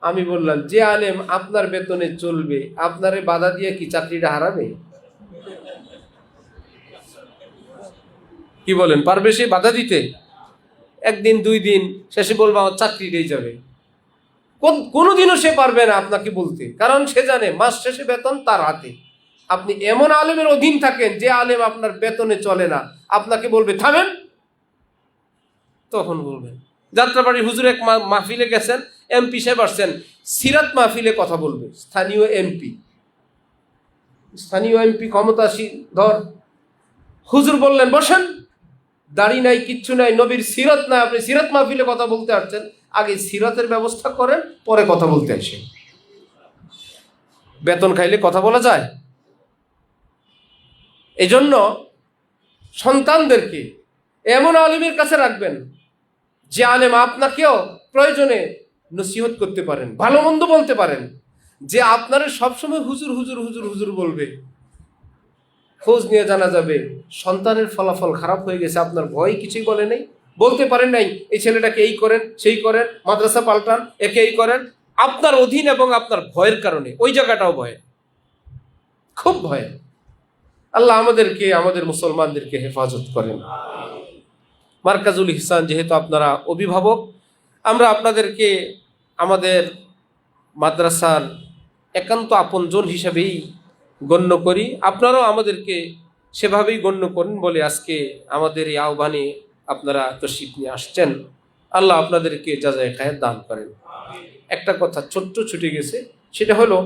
আমি বললাম, যে আলেম আপনার বেতনে চলবে, আপনারে বাধা দিয়ে কি চাকরিটা হারাবে? কি বলেন, পারবে সে বাধা দিতে? একদিন 2 দিন শেষে বলবো আমার চাকরিটাই যাবে। কোনোদিনও সে পারবে না আপনাকে বলতে, কারণ সে জানে মাস শেষে বেতন তার হাতে। আপনি এমন আলেমের অধীন থাকেন যে আলেম আপনার বেতনে চলে না, আপনাকে বলবে থামেন, তখন বলবেন। যাত্রাবাড়ির হুজুর এক মাহফিলে গেছেন, এমপি সাহেব আসছেন, সিরাত মাহফিলে কথা বলবে, স্থানীয় এমপি ক্ষমতাসীন ধর। হুজুর বললেন, বসেন, দাড়ি নাই, কিচ্ছু নাই, নবীর সিরাত নাই, আপনি সিরাত মাহফিলে কথা বলতে আসছেন, আগে সিরাতের ব্যবস্থা করেন, পরে কথা বলতে আসেন। বেতন খাইলে কথা বলা যায়? এজন্য সন্তানদেরকে এমন আলেমের কাছে রাখবেন যে আলেম আপনাকেও প্রয়োজনে নসিহত করতে পারেন, ভালো মন্দ বলতে পারেন, যে আপনারা সবসময় হুজুর হুজুর হুজুর হুজুর বলবে। খোঁজ নিয়ে জানা যাবে সন্তানের ফলাফল খারাপ হয়ে গেছে, আপনার ভয় কিছুই বলে নেই, বলতে পারেন নাই এই ছেলেটাকে এই করেন, সেই করেন, মাদ্রাসা পাল্টান, একে এই করেন, আপনার অধীন এবং আপনার ভয়ের কারণে। ওই জায়গাটাও ভয়, খুব ভয়। আল্লাহ আমাদেরকে, আমাদের মুসলমানদেরকে হেফাজত করেন। মার্কাজুল ইহসান যেহেতু আপনারা অভিভাবক, আমরা আপনাদেরকে আমাদের মাদ্রাসার একান্ত আপনজন হিসেবেই গণ্য করি। আপনারাও আমাদেরকে সেভাবেই গণ্য করেন বলে আজকে আমাদের এই আহ্বানে আপনারা তশরিফ নিয়ে আসছেন। আল্লাহ আপনাদেরকে জাযায়ে খায়ের দান করেন। একটা কথা ছোট্ট ছুটে গেছে, সেটা হলো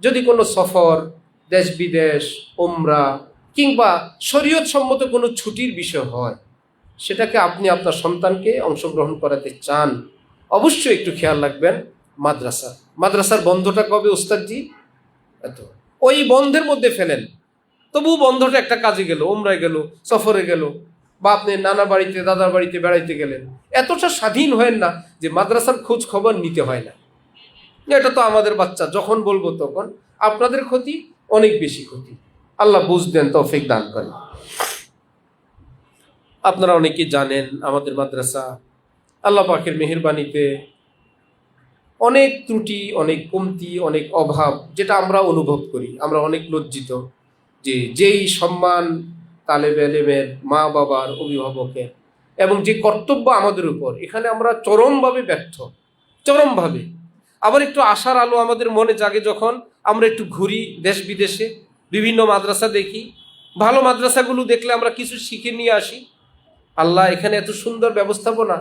যদি কোনো সফর, দেশ বিদেশ, উমরা কিংবা শরীয়ত সম্মত কোনো ছুটির বিষয় হয়, সেটাকে আপনি আপনার সন্তানকে অংশগ্রহণ করাতে চান, অবশ্যই একটু খেয়াল রাখবেন মাদ্রাসার বন্ধটা কবে ওস্তাদজি? এত ওই বন্ধের মধ্যে ফেলেন, তবু বন্ধটা একটা কাজে গেল, উমরায় গেল, সফরে গেল, বা আপনি নানা বাড়িতে দাদার বাড়িতে বেড়াইতে গেলেন, এতটা স্বাধীন হয়েন না যে মাদ্রাসার খোঁজ খবর নিতে হয় না। এটা তো আমাদের বাচ্চা, যখন বলবো তখন। আপনাদের ক্ষতি, অনেক বেশি ক্ষতি। আল্লাহ বুঝ দেন, তৌফিক দান করেন। আপনারা অনেকে জানেন আমাদের মাদ্রাসা আল্লাহ পাকের মেহেরবানিতে অনেক ত্রুটি, অনেক কমতি, অনেক অভাব, যেটা আমরা অনুভব করি। আমরা অনেক লজ্জিত যে যেই সম্মান তালেবে এলেমের, মা বাবার, অভিভাবকের এবং যে কর্তব্য আমাদের উপর, এখানে আমরা চরমভাবে ব্যর্থ, চরমভাবে। আবার একটু আশার আলো আমাদের মনে জাগে যখন আমরা একটু ঘুরি দেশ বিদেশে, বিভিন্ন মাদ্রাসা দেখি। ভালো মাদ্রাসাগুলো দেখলে আমরা কিছু শিখে নিয়ে আসি। আল্লাহ, এখানে এত সুন্দর ব্যবস্থাপনা।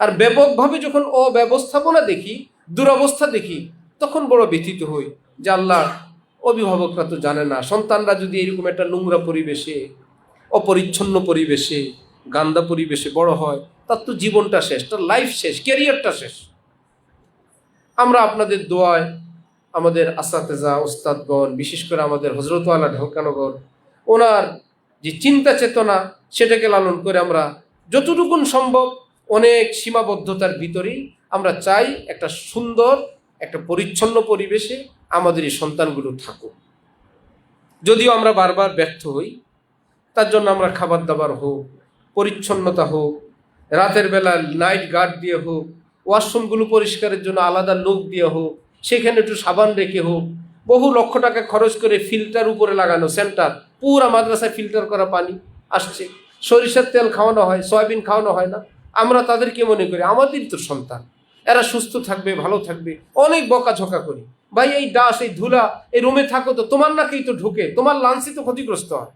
আর ব্যাপকভাবে যখন অব্যবস্থাপনা দেখি, দুরবস্থা দেখি, তখন বড় ব্যথিত হই যে আল্লাহ, অভিভাবকরা তো জানে না, সন্তানরা যদি এরকম একটা নোংরা পরিবেশে, অপরিচ্ছন্ন পরিবেশে, গান্দা পরিবেশে বড় হয়, তার তো জীবনটা শেষ, তার লাইফ শেষ, ক্যারিয়ারটা শেষ। আমরা আপনাদের দোয়ায় আমাদের আসাতেজা, ওস্তাদগণ, বিশেষ করে আমাদের হযরত আলা ঢাকানগর, ওনার যে চিন্তা চেতনা, সেটাকে লালন করে আমরা যতটুকুন সম্ভব অনেক সীমাবদ্ধতার ভিতরেই আমরা চাই একটা সুন্দর, একটা পরিচ্ছন্ন পরিবেশে আমাদের এই সন্তানগুলো থাকুক। যদিও আমরা বারবার ব্যর্থ হই, তার জন্য আমরা খাবার দাবার হোক, পরিচ্ছন্নতা হোক, রাতের বেলা নাইট গার্ড দিয়ে হোক, ওয়াশরুমগুলো পরিষ্কারের জন্য আলাদা লোক দিয়ে হোক, সেখানে একটু সাবান রেখে হোক, বহু লক্ষ টাকা খরচ করে ফিল্টার উপরে লাগানো সেন্টার, পুরা মাদ্রাসায় ফিল্টার করা পানি আসছে, সরিষার তেল খাওয়ানো হয়, সয়াবিন খাওয়ানো হয় না। আমরা তাদেরকে মনে করি আমাদেরই তো সন্তান, এরা সুস্থ থাকবে, ভালো থাকবে, অনেক বকাঝকা করি। ভাই, এই ডাস, এই ধুলা, এই রুমে থাকো তো তোমার নাকেই তো ঢুকে, তোমার লাঞ্চই তো ক্ষতিগ্রস্ত হয়।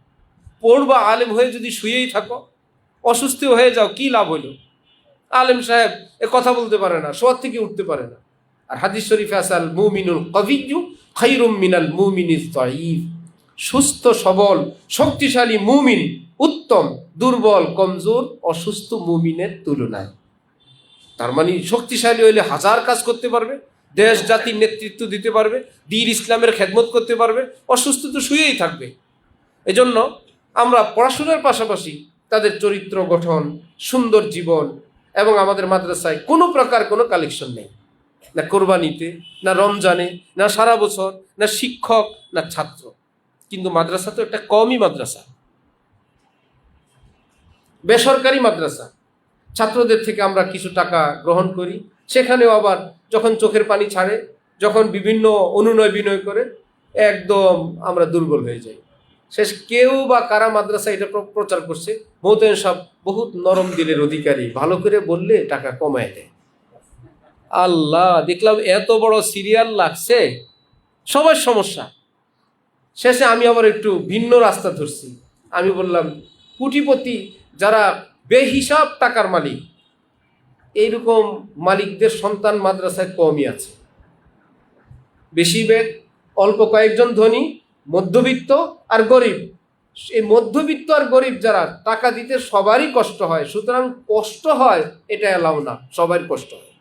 পড়বা আলেম হয়ে যদি শুয়েই থাকো, অসুস্থ হয়ে যাও, কি লাভ হইল? আলেম সাহেব এ কথা বলতে পারে না, শোয়ার থেকে উঠতে পারে না। আর হাদিস শরীফে আছে, আল মুমিনুল কাবিয়্যু খায়রুম মিনাল মুমিনিজ যায়ীফ। সুস্থ সবল শক্তিশালী মুমিন উত্তম দুর্বল কমজোর অসুস্থ মুমিনের তুলনায়। তার মানে শক্তিশালী হইলে হাজার কাজ করতে পারবে, দেশ জাতির নেতৃত্ব দিতে পারবে, দ্বীন ইসলামের খেদমত করতে পারবে। অসুস্থ তো শুয়েই থাকবে। এজন্য আমরা পড়াশোনার পাশাপাশি তাদের চরিত্র গঠন, সুন্দর জীবন, এবং আমাদের মাদ্রাসায় কোনো প্রকার কোনো কালেকশন নেই, না কোরবানিতে, না রমজানে, না সারা বছর, না শিক্ষক, না ছাত্র। কিন্তু মাদ্রাসা তো একটা কওমি মাদ্রাসা, বেসরকারি মাদ্রাসা। ছাত্রদের থেকে আমরা কিছু টাকা গ্রহণ করি, সেখানেও আবার যখন চোখের পানি ছাড়ে, যখন বিভিন্ন অনুনয় বিনয় করে, একদম আমরা দুর্বল হয়ে যাই। শেষ কেউ বা কারা মাদ্রাসা এটা প্রচার করছে, মোহতেন সব বহুত নরম দিলের অধিকারী, ভালো করে বললে টাকা কমায় দেয়। আল্লাহ, দেখলাম এত বড় সিরিয়াল লাগছে, সবার সমস্যা। শেষে আমি আবার একটু ভিন্ন রাস্তা ধরছি। আমি বললাম, কোটিপতি যারা বেহিসাব টাকার মালিক, এইরকম মালিকদের সন্তান মাদ্রাসায় কমই আছে। বেশিরভাগ অল্প কয়েকজন ধনী, মধ্যবিত্ত আর গরিব। এই মধ্যবিত্ত আর গরিব যারা, টাকা দিতে সবারই কষ্ট হয়। সুতরাং কষ্ট হয় এটা এলাও না, সবার কষ্ট হয়,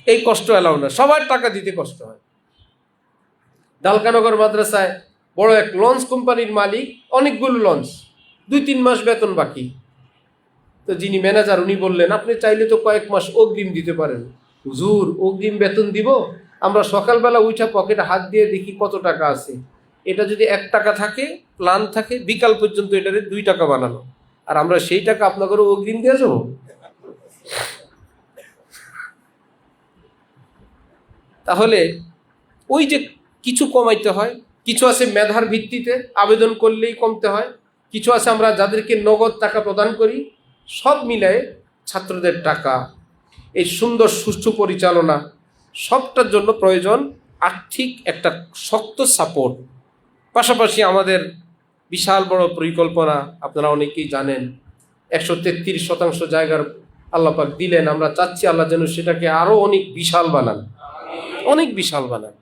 এই কষ্ট এলাও না, সবার টাকা দিতে কষ্ট হয়। ঢাকানগর মাদ্রাসায় বড় এক লঞ্চ কোম্পানির মালিক, অনেকগুলো লঞ্চ, 2-3 মাস বেতন বাকি। তো যিনি ম্যানেজার, উনি বললেন, আপনি চাইলে তো কয়েক মাস অগ্রিম দিতে পারেন। হুজুর, অগ্রিম বেতন দিব? আমরা সকালবেলা উঠা পকেটে হাত দিয়ে দেখি কত টাকা আছে। এটা যদি 1 টাকা থাকে, প্ল্যান থাকে, বিকাল পর্যন্ত এটারে 2 টাকা বানানো, আর আমরা সেই টাকা আপনাদের অগ্রিম দিয়ে যাবো? তাহলে ওই যে কিছু কমাইতে হয়, কিছু আছে মেধার ভিত্তিতে আবেদন করলেই কমতে হয়, কিছু আছে আমরা যাদেরকে নগদ টাকা প্রদান করি। সব মিলায়ে ছাত্রদের টাকা, এই সুন্দর সুষ্ঠু পরিচালনা, সবটার জন্য প্রয়োজন আর্থিক একটা শক্ত সাপোর্ট। পাশাপাশি আমাদের বিশাল বড় পরিকল্পনা, আপনারা অনেকেই জানেন 133% জায়গার আল্লাহ পাক দিলেন। আমরা চাচ্ছি আল্লাহ যেন সেটাকে আরো অনেক বিশাল বানান, অনেক বিশাল বানান।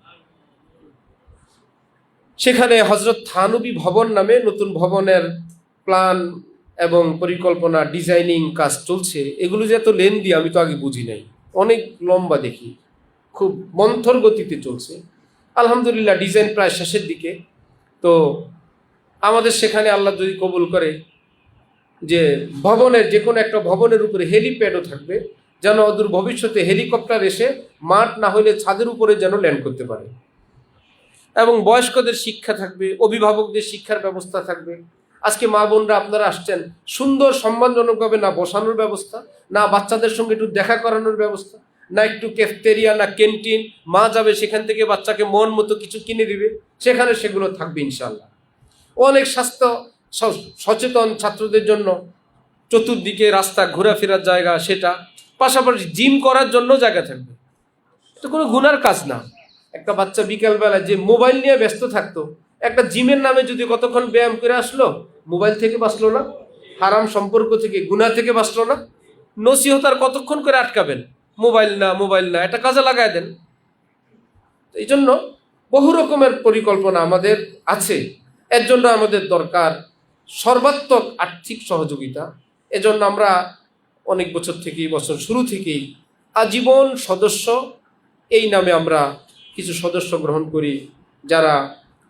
সেখানে হযরত থানবী ভবন নামে নতুন ভবনের প্ল্যান এবং পরিকল্পনা, ডিজাইনিং কাজ চলছে। এগুলো যে এত লেন্দি আমি তো আগে বুঝি নাই, অনেক লম্বা দেখি, খুব মন্থর গতিতে চলছে। আলহামদুলিল্লাহ ডিজাইন প্রায় শেষের দিকে। তো আমাদের সেখানে আল্লাহ যদি কবুল করে যে ভবনের যে কোনো একটা ভবনের উপরে হেলিপ্যাডও থাকবে, যেন অদূর ভবিষ্যতে হেলিকপ্টার এসে মাঠ না হলে ছাদের উপরে যেন ল্যান্ড করতে পারে। এবং বয়স্কদের শিক্ষা থাকবে, অভিভাবকদের শিক্ষার ব্যবস্থা থাকবে। আজকে মা বোনরা আপনারা আসছেন, সুন্দর সম্মানজনকভাবে না বসানোর ব্যবস্থা, না বাচ্চাদের সঙ্গে একটু দেখা করানোর ব্যবস্থা, না একটু ক্যাফটেরিয়া না ক্যান্টিন, মা যাবে সেখান থেকে বাচ্চাকে মন মতো কিছু কিনে দিবে, সেখানে সেগুলো থাকবে ইনশাআল্লাহ। অনেক স্বাস্থ্য সচেতন ছাত্রদের জন্য চতুর্দিকে রাস্তা ঘোরাফেরার জায়গা, সেটা পাশাপাশি জিম করার জন্য জায়গা থাকবে। তো কোনো গুনার কাজ না। একটা বাচ্চা বিকালবেলা যে মোবাইল নিয়ে ব্যস্ত থাকতো, একটা জিমের নামে যদি কতক্ষণ ব্যায়াম করে আসলো, মোবাইল থেকে বাঁচলো না, হারাম সম্পর্ক থেকে, গুনাহ থেকে বাঁচলো না। নসিহত আর কতক্ষণ করে আটকাবেন? মোবাইল না মোবাইল না, এটা কাজে লাগায় দেন। এই জন্য বহু রকমের পরিকল্পনা আমাদের আছে। এর জন্য আমাদের দরকার সর্বাত্মক আর্থিক সহযোগিতা। এজন্য আমরা অনেক বছর থেকেই, বছর শুরু থেকেই আজীবন সদস্য এই নামে আমরা কিছু সদস্য গ্রহণ করি, যারা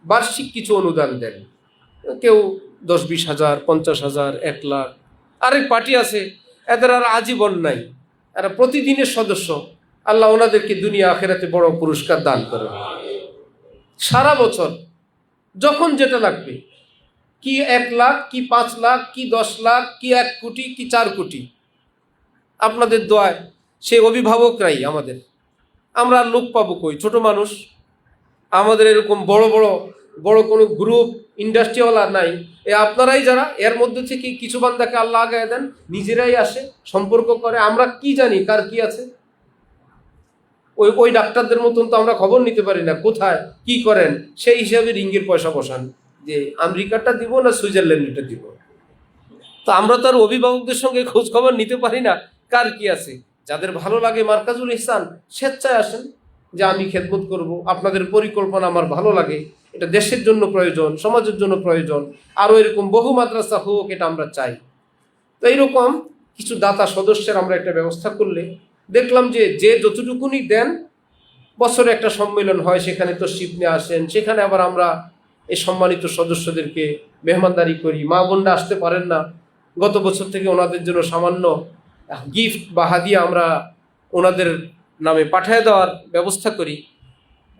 বার্ষিক কিছু অনুদান দেন। কেউ 10-20 হাজার, 50 হাজার, 1 লাখ। আরেক পার্টি আছে এদের আর আজীবন নাই, এরা প্রতিদিনের সদস্য। আল্লাহ ওনাদেরকে দুনিয়া আখেরাতে বড় পুরস্কার দান করে। সারা বছর যখন যেটা লাগবে, কি 1 লাখ, কি 5 লাখ, কি 10 লাখ, কি 1 কোটি, কি 4 কোটি, আপনাদের দোয়ায় সেই অভিভাবকরাই আমাদের। আমরা লোক পাবো কই? ছোট মানুষ। আমাদের এরকম বড় বড় বড় কোনো গ্রুপ ইন্ডাস্ট্রিওয়ালা নাই। আপনারাই যারা এর মধ্যে থেকে কিছু বান্দাকে আল্লাহ আগায় দেন, নিজেরাই আসে, সম্পর্ক করে। আমরা কি জানি কার কি আছে? ওই ডাক্তারদের মতন তো আমরা খবর নিতে পারি না কোথায় কি করেন। সেই হিসাবে রিঙ্গের পয়সা বসান যে আমেরিকাটা দিব না সুইজারল্যান্ডটা দিব। তো আমরা তো আর অভিভাবকদের সঙ্গে খোঁজ খবর নিতে পারি না কার কি আছে। যাদের ভালো লাগে মার্কাজুল ইহসান, স্বেচ্ছায় আসেন যে আমি খেদমত করব, আপনাদের পরিকল্পনা আমার ভালো লাগে, এটা দেশের জন্য প্রয়োজন, সমাজের জন্য প্রয়োজন, আরও এরকম বহু মাদ্রাসা হোক, এটা আমরা চাই। তো এইরকম কিছু দাতা সদস্যের আমরা একটা ব্যবস্থা করলে দেখলাম যে যতটুকুনি দেন, বছরে একটা সম্মেলন হয়, সেখানে তো শিপ নিয়ে আসেন, সেখানে আবার আমরা এই সম্মানিত সদস্যদেরকে মেহমানদারি করি। মা বোনরা আসতে পারেন না, গত বছর থেকে ওনাদের জন্য সামান্য গিফট বা হাদিয়া আমরা ওনাদের নামে পাঠিয়ে দেওয়ার ব্যবস্থা করি।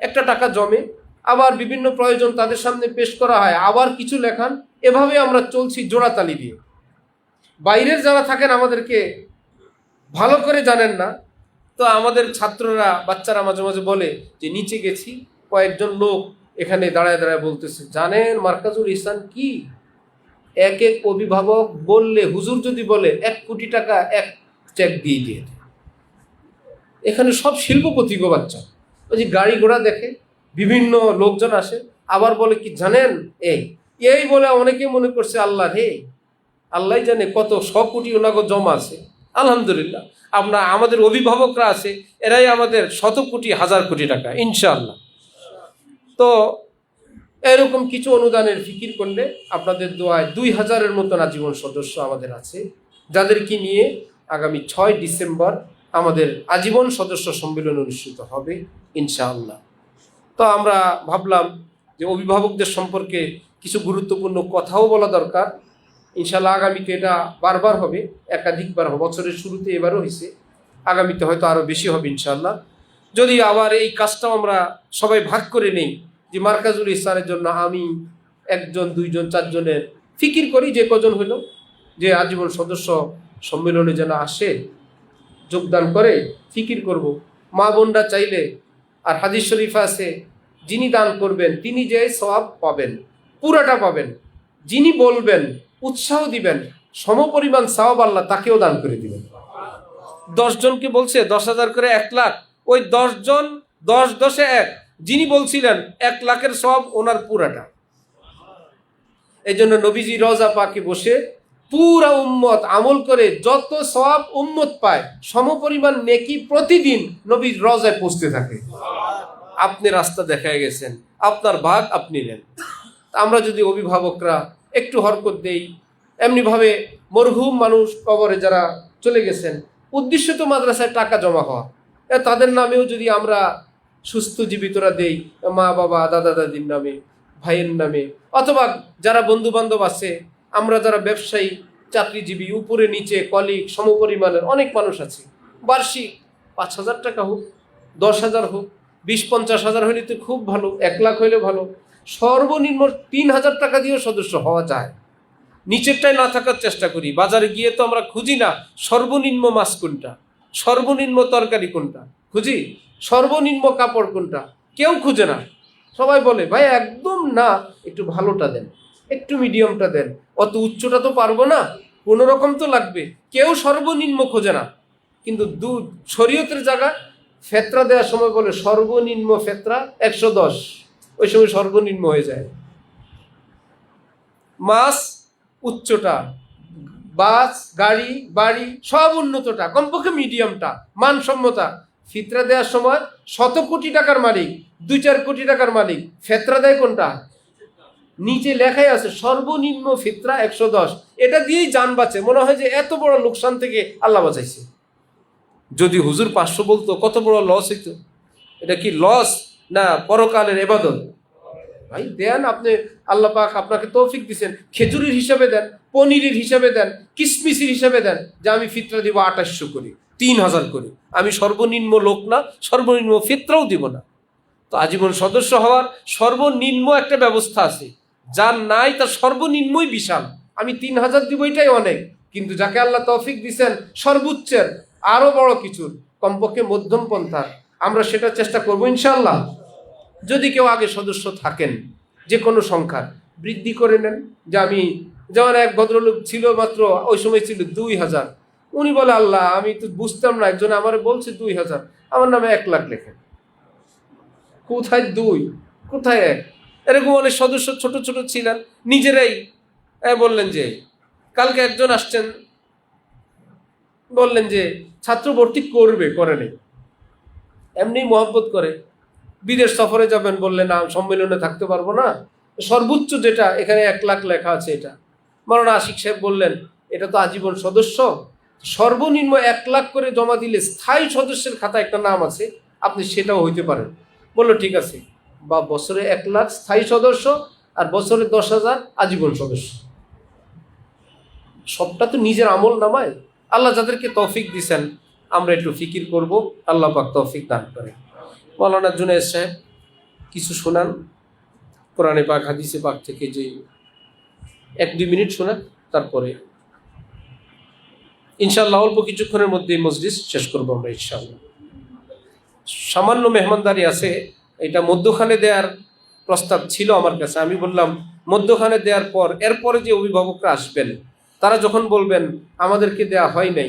একটা টাকা জমে, আবার বিভিন্ন প্রয়োজন তাদের সামনে পেশ করা হয়, আবার কিছু লেখান। এভাবে আমরা চলছি জোড়াতালি দিয়ে। বাইরের যারা থাকেন আমাদেরকে ভালো করে জানেন না, তো আমাদের ছাত্ররা, বাচ্চারা মাঝে মাঝে বলে যে নিচে গেছি, কয়েকজন লোক এখানে দাঁড়ায় দাঁড়ায় বলতেছে, জানেন মার্কাজুল ইহসান কি? এক এক অভিভাবক বললে, হুজুর যদি বলে 1 কোটি টাকা এক চেক দিয়ে দিয়ে দেয়। এখানে সব শিল্পপতি গো বাচ্চা। ওই যে গাড়ি ঘোড়া দেখে, বিভিন্ন লোকজন আসে, আবার বলে কি জানেন, এই বলে অনেকে মনে করছে আল্লাহ হে, আল্লাহ জানে কত 100 কোটি ওনাকে জমা আছে। আলহামদুলিল্লাহ আমাদের অভিভাবকরা আছে, এরাই আমাদের 100 কোটি, 1000 কোটি টাকা ইনশাআল্লাহ। তো এরকম কিছু অনুদানের ফিকির করলে আপনাদের দোয়ায় 2000-এর মতন আজীবন সদস্য আমাদের আছে, যাদেরকে নিয়ে আগামী 6 ডিসেম্বর আমাদের আজীবন সদস্য সম্মেলন অনুষ্ঠিত হবে ইনশাআল্লাহ। তো আমরা ভাবলাম যে অভিভাবকদের সম্পর্কে কিছু গুরুত্বপূর্ণ কথাও বলা দরকার। ইনশাআল্লাহ আগামীতে এটা বারবার হবে, একাধিকবার হবে। বছরের শুরুতে এবারও হয়েছে, আগামীতে হয়তো আরও বেশি হবে ইনশাআল্লাহ। যদি আবার এই কাজটাও আমরা সবাই ভাগ করে নেই, যে মার্কাজুল ইহসানের জন্য আমি 1 জন 2 জন 4 জনের ফিকির করি, যে কজন হইল, যে আজীবন সদস্য সম্মেলনে যেন আসে, যোগদান করে, ফিকির করব। মা বোনরা চাইলে, আর হাদিস শরীফ আছে যিনি দান করবেন তিনি যে সওয়াব পাবেন পুরাটা পাবেন, যিনি বলবেন উৎসাহ দিবেন সমপরিমাণ সওয়াব আল্লাহ তাকেও দান করে দিবেন। 10 জনকে বলছে 10,000 করে 1 লাখ, ওই 10 জন 10 10 1, যিনি বলছিলেন 1 লাখের সওয়াব ওনার পুরাটা। এই জন্য নবীজি রওজা পাকে বসে পুরা উম্মত আমল করে যত সওয়াব উম্মত পায় সমপরিমাণ নেকি প্রতিদিন নবীর রওজায় পৌঁছতে থাকে। আপনি রাস্তা দেখায় গেছেন, আপনার ভাগ আপনি নেন। আমরা যদি অভিভাবকরা একটু হরকত দেই, এমনিভাবে মরহুম মানুষ কবরে যারা চলে গেছেন, উদ্দেশ্য তো মাদ্রাসায় টাকা জমা হওয়া, তাদের নামেও যদি আমরা সুস্থ জীবিতরা দেই, মা বাবা দাদা দাদির নামে, ভাইয়ের নামে, অথবা যারা বন্ধু বান্ধব আছে, আমরা যারা ব্যবসায়ী চাকরিজীবী উপরে নিচে কলিগ সমপরিমাণের অনেক মানুষ আছে, বার্ষিক 5,000 টাকা হোক, 10,000 হোক, 20-50,000 হইলে তো খুব ভালো, 1 লাখ হইলে ভালো, সর্বনিম্ন 3,000 টাকা দিয়েও সদস্য হওয়া যায়। নিচেরটাই না থাকার চেষ্টা করি। বাজারে গিয়ে তো আমরা খুঁজি না সর্বনিম্ন মাছ কোনটা, সর্বনিম্ন তরকারি কোনটা, খুঁজি সর্বনিম্ন কাপড় কোনটা, কেউ খুঁজে না। সবাই বলে ভাই একদম না, একটু ভালোটা দেন, একটু মিডিয়ামটা দেন, অত উচ্চটা তো পারবো না, কোনো রকম তো লাগবে। কেউ সর্বনিম্ন খোঁজে না। কিন্তু শরীয়তের জায়গা ফেতরা দেওয়ার সময় বলে সর্বনিম্ন ফেতরা 110, ওই সময় সর্বনিম্ন হয়ে যায়। মাছ উচ্চটা, বাস গাড়ি বাড়ি সব উন্নতটা, কমপক্ষে মিডিয়ামটা মানসম্মতা। ফিতরা দেওয়ার সময় 100 কোটি টাকার মালিক 2-4 কোটি টাকার মালিক, ফেতরা দেয় কোনটা? নিচে লেখাই আছে সর্বনিম্ন ফিতরা 110। এটা দিয়েই জান বাঁচে। মনে হয় যে এত বড় লোকসান থেকে আল্লাহ বাঁচাইছে। যদি হুজুর 500 বলতো কত বড় লস হইতো। এটা কি লস না পরকালের ইবাদত? ভাই দেন, আপনি আল্লাহ পাক আপনাকে তৌফিক দিচ্ছেন, খেজুরের হিসাবে দেন, পনিরের হিসাবে দেন, কিসমিসের হিসাবে দেন, যে আমি ফিতরা দিব 2800 করি, 3,000 করি। আমি সর্বনিম্ন লোক না, সর্বনিম্ন ফিতরাও দিব না। তো আজীবন সদস্য হওয়ার সর্বনিম্ন একটা ব্যবস্থা আছে, যার নাই তার সর্বনিম্নই বিশাল। আমি 3,000 দিব, এটাই অনেক। কিন্তু যাকে আল্লাহ তৌফিক দিচ্ছেন সর্বোচ্চের আরো বড় কিছুর, কমপক্ষে মধ্যম পন্থা, আমরা সেটা চেষ্টা করবো ইনশাআল্লাহ। যদি কেউ আগে সদস্য থাকেন যে কোনো সংখ্যার, বৃদ্ধি করে নেন। যে আমি, যেমন এক ভদ্রলোক ছিল মাত্র ওই সময় ছিল 2,000, উনি বলে আল্লাহ আমি তো বুঝতাম না, একজন আমার বলছে 2,000, আমার নামে 1 লাখ লেখেন। কোথায় 2 কোথায় 1? এরকম অনেক সদস্য ছোট ছোট ছিলেন, নিজেরাই বললেন যে, কালকে একজন আসছেন বললেন যে ছাত্র ভর্তি করবে, করে নেই, এমনি মহব্বত করে। বিদেশ সফরে যাবেন, বললেন না সম্মেলনে থাকতে পারবো না, সর্বোচ্চ যেটা এখানে 1 লাখ লেখা আছে এটা। মাওলানা আশিক সাহেব বললেন এটা তো আজীবন সদস্য, সর্বনিম্ন 1 লাখ করে জমা দিলে স্থায়ী সদস্যের খাতায় একটা নাম আছে, আপনি সেটাও হইতে পারেন। বললো ঠিক আছে, বা বছরে 1 লাখ স্থায়ী সদস্য আর বছরে 10,000 আজীবন সদস্য। সবটা তো নিজের আমল নামায়। আল্লাহ যাদেরকে তৌফিক দিছেন আমরা একটু ফিকির করব, আল্লাহ পাক তৌফিক দান করে। মাওলানা জুনায়েদ সাহেব কিছু শোনান কোরআনে পাক হাদিসে পাক থেকে, যে 1-2 মিনিট শোনান, তারপরে ইনশাআল্লাহ অল্প কিছুক্ষণের মধ্যে মজলিস শেষ করবো আমরা ইনশাআল্লাহ। সামান্য মেহমানদারি আছে, এটা মধ্যখানে দেওয়ার প্রস্তাব ছিল আমার কাছে। আমি বললাম মধ্যখানে দেওয়ার পর এরপরে যে অভিভাবকরা আসবেন তারা যখন বলবেন আমাদেরকে দেয়া হয় নাই,